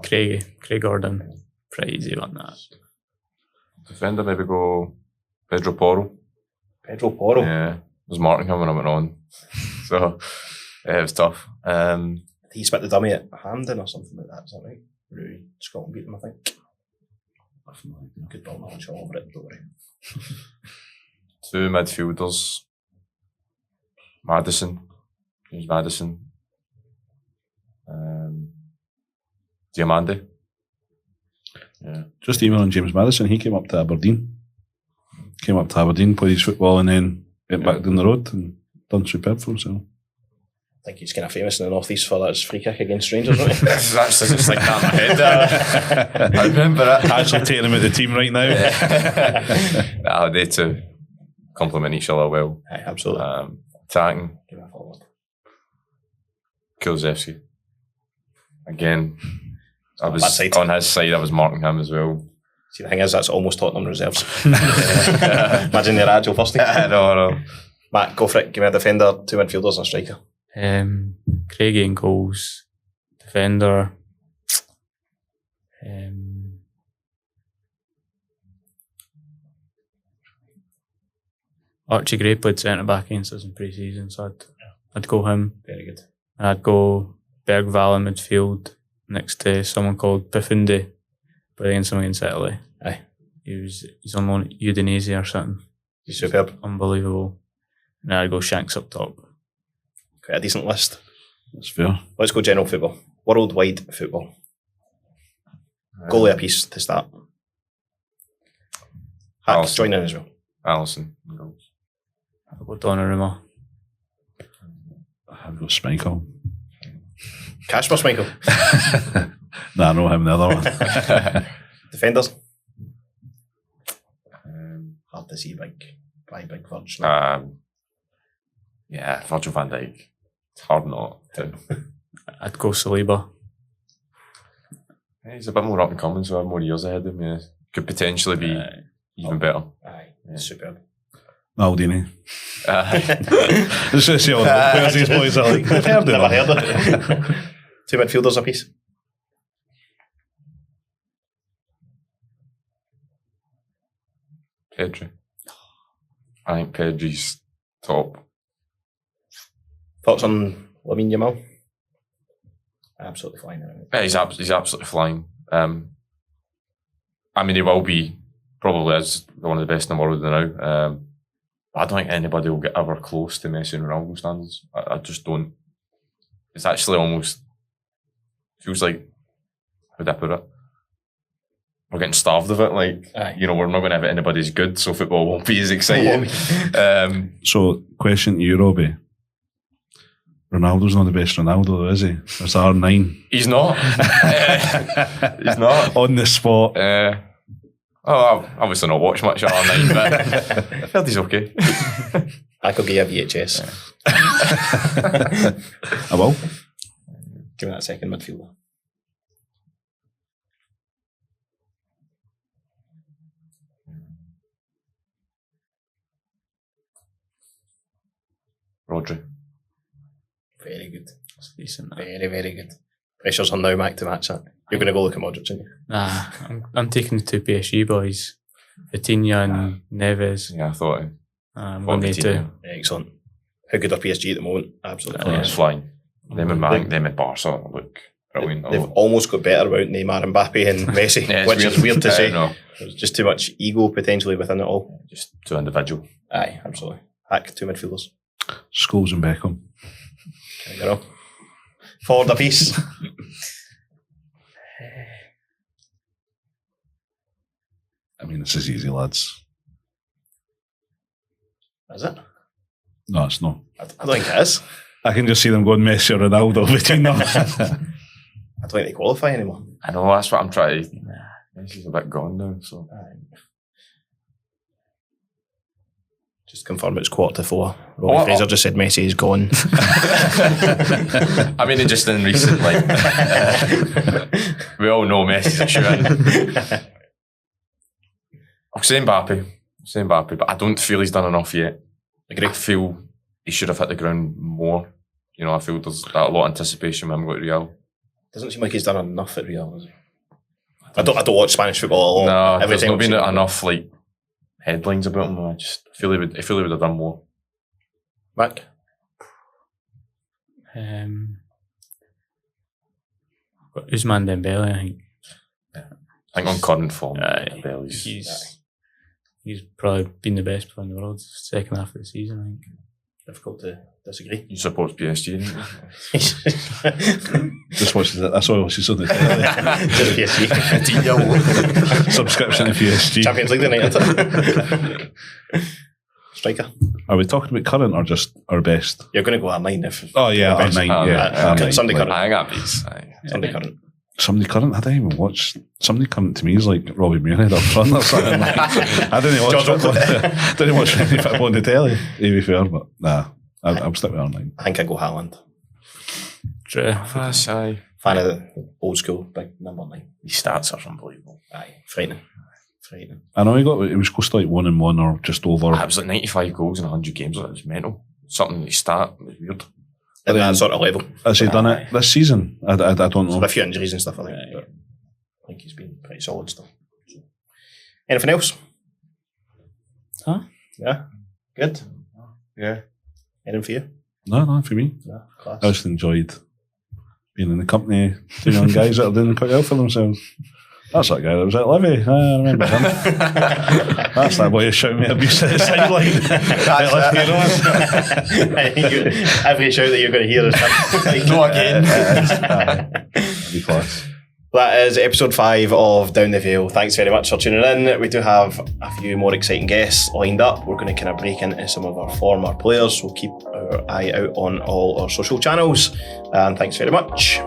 Craig Gordon. Pretty easy one, that. Defender, maybe go Pedro Porro. Pedro Porro. Yeah, there's Martin coming when I went on. So, yeah, it was tough. He spit the dummy at Hampden or something like that, is that right? Really, Scotland beat them, I think. Good ball knowledge all over it, don't worry. 2 midfielders. James Madison. Diamandi. Yeah. Just emailing James Madison. He came up to Aberdeen. Played his football, and then went back down the road and done superb for himself. I think he's kind of famous in the North East for that free kick against Rangers, isn't he? This is actually just like that in my head. I remember it. Actually taking him out the team right now. They two complement each other well. Aye, absolutely. Attacking. Give it a forward. Kulusevski. Again, I was Bad side. on his side. I was marking him as well. See, the thing is, that's almost Tottenham reserves. Imagine their agile first team. No. Matt, go for it. Give me a defender, 2 midfielders and a striker. Craigie and goals. Defender. Archie Gray played centre back against us in pre-season, so I'd go him. Very good. I'd go Bergval in midfield next to someone called Pifundi, played against him against Italy. Aye. He's on loan at Udinese or something. He's superb. Unbelievable. And I'd go Shanks up top. Quite a decent list. That's fair. Let's go general football. Worldwide football. Goalie a piece to start. Hack, Alisson. join in as well. Alisson. I'll go Donnarumma. I've got Schmeichel. Kasper Schmeichel. Nah, I know him, the other one. Defenders. Hard to see big Virgil. Yeah, Virgil van Dijk. It's hard not to. I'd go Saliba. He's a bit more up and coming, so I have more years ahead of him. Yeah. Could potentially be even better. Aye, superb. Maldini. Let's just see all the players these boys are like. I've heard of Never them. heard it. 2 midfielders a piece. Pedri. I think Pedri's top. Thoughts on Lamine Yamal? Absolutely flying. Yeah, he's absolutely flying. I mean, he will be probably as one of the best in the world now. I don't think anybody will get ever close to Messi and Ronaldo standards. I just don't. It's actually almost feels like, how would I put it? We're getting starved of it. Like, Aye. we're not going to have it anybody as good, so football won't be as exciting. So, question to you, Robbie. Ronaldo's not the best Ronaldo, though, is he? It's R9. He's not. He's not. On the spot. I've obviously not watched much of R9, but I felt he's okay. I could give you a VHS. I will. Give me that second midfielder. Rodri. Very good. That's decent. Very, very good. Pressure's on now, Mac, to match that. You're going to go look at Modric, aren't you? Nah, I'm taking the 2 PSG boys. Vitinha and Neves. Yeah, I thought One day Vitinha. too. Excellent. How good are PSG at the moment? Absolutely. It's flying. Them and Barca look brilliant. They've almost got better about Neymar, Mbappe and Messi, Yeah, it's which is weird to say. No, There's just too much ego potentially within it all. just too individual. Aye, absolutely. Hack, 2 midfielders. Scholes and Beckham. There you go. Forward a piece. I mean, this is easy, lads. Is it? No, it's not. I don't think it is. I can just see them going Messi or Ronaldo between them. I don't think they qualify anymore. I know, that's what I'm trying to. Messi's a bit gone now, so. Just confirm it's 4:45. Robbie Fraser just said Messi is gone. I mean, just in recent, we all know Messi's a shoe-in. I'll say Mbappe, but I don't feel he's done enough yet. I feel he should have hit the ground more. I feel there's a lot of anticipation when we go to Real. Doesn't seem like he's done enough at Real, does he? I don't watch Spanish football a lot. No, there's not been enough headlines about him. I just feel he would have done more. Mac? Usman Dembele, I think. I think on current form, He's probably been the best player in the world second half of the season, I think. difficult to disagree. You support PSG? Just watching it. That's all I watch on the telly. Just PSG. Subscription to PSG. Champions League tonight, isn't it? Striker. Are we talking about current or just our best? You're going to go at 9 if... Oh yeah, our best. 9. Yeah, Sunday current. I got these. Sunday current. Somebody current? I didn't even watch. Somebody current to me is like Robbie Muirhead up front or something. I didn't watch football. Didn't watch any football on the telly, to be fair, but nah, I'm stuck with R9. I think I go Haaland. Fan of the old school, big number 9. His stats are unbelievable. Aye, frightening. I know it was close to like 1-1 or just over. It was like 95 goals in 100 games. It was mental. Something that start was weird. At that sort of level. Has he done it this season? I don't know. A few injuries and stuff, I think. But I think he's been pretty solid still. So. Anything else? Huh? Yeah. Good. Yeah. Anything for you? No, for me. No. Class. I just enjoyed being in the company of 2 young guys that are doing quite well for themselves. That's that guy that was at Levy. I remember him. That's that boy who's shouting me abuse at the sideline. Every shout that you're going to hear is him. No again. Be class. That is episode 5 of Down the Vale. Thanks very much for tuning in. We do have a few more exciting guests lined up. We're going to kind of break into some of our former players. We'll keep our eye out on all our social channels. And thanks very much.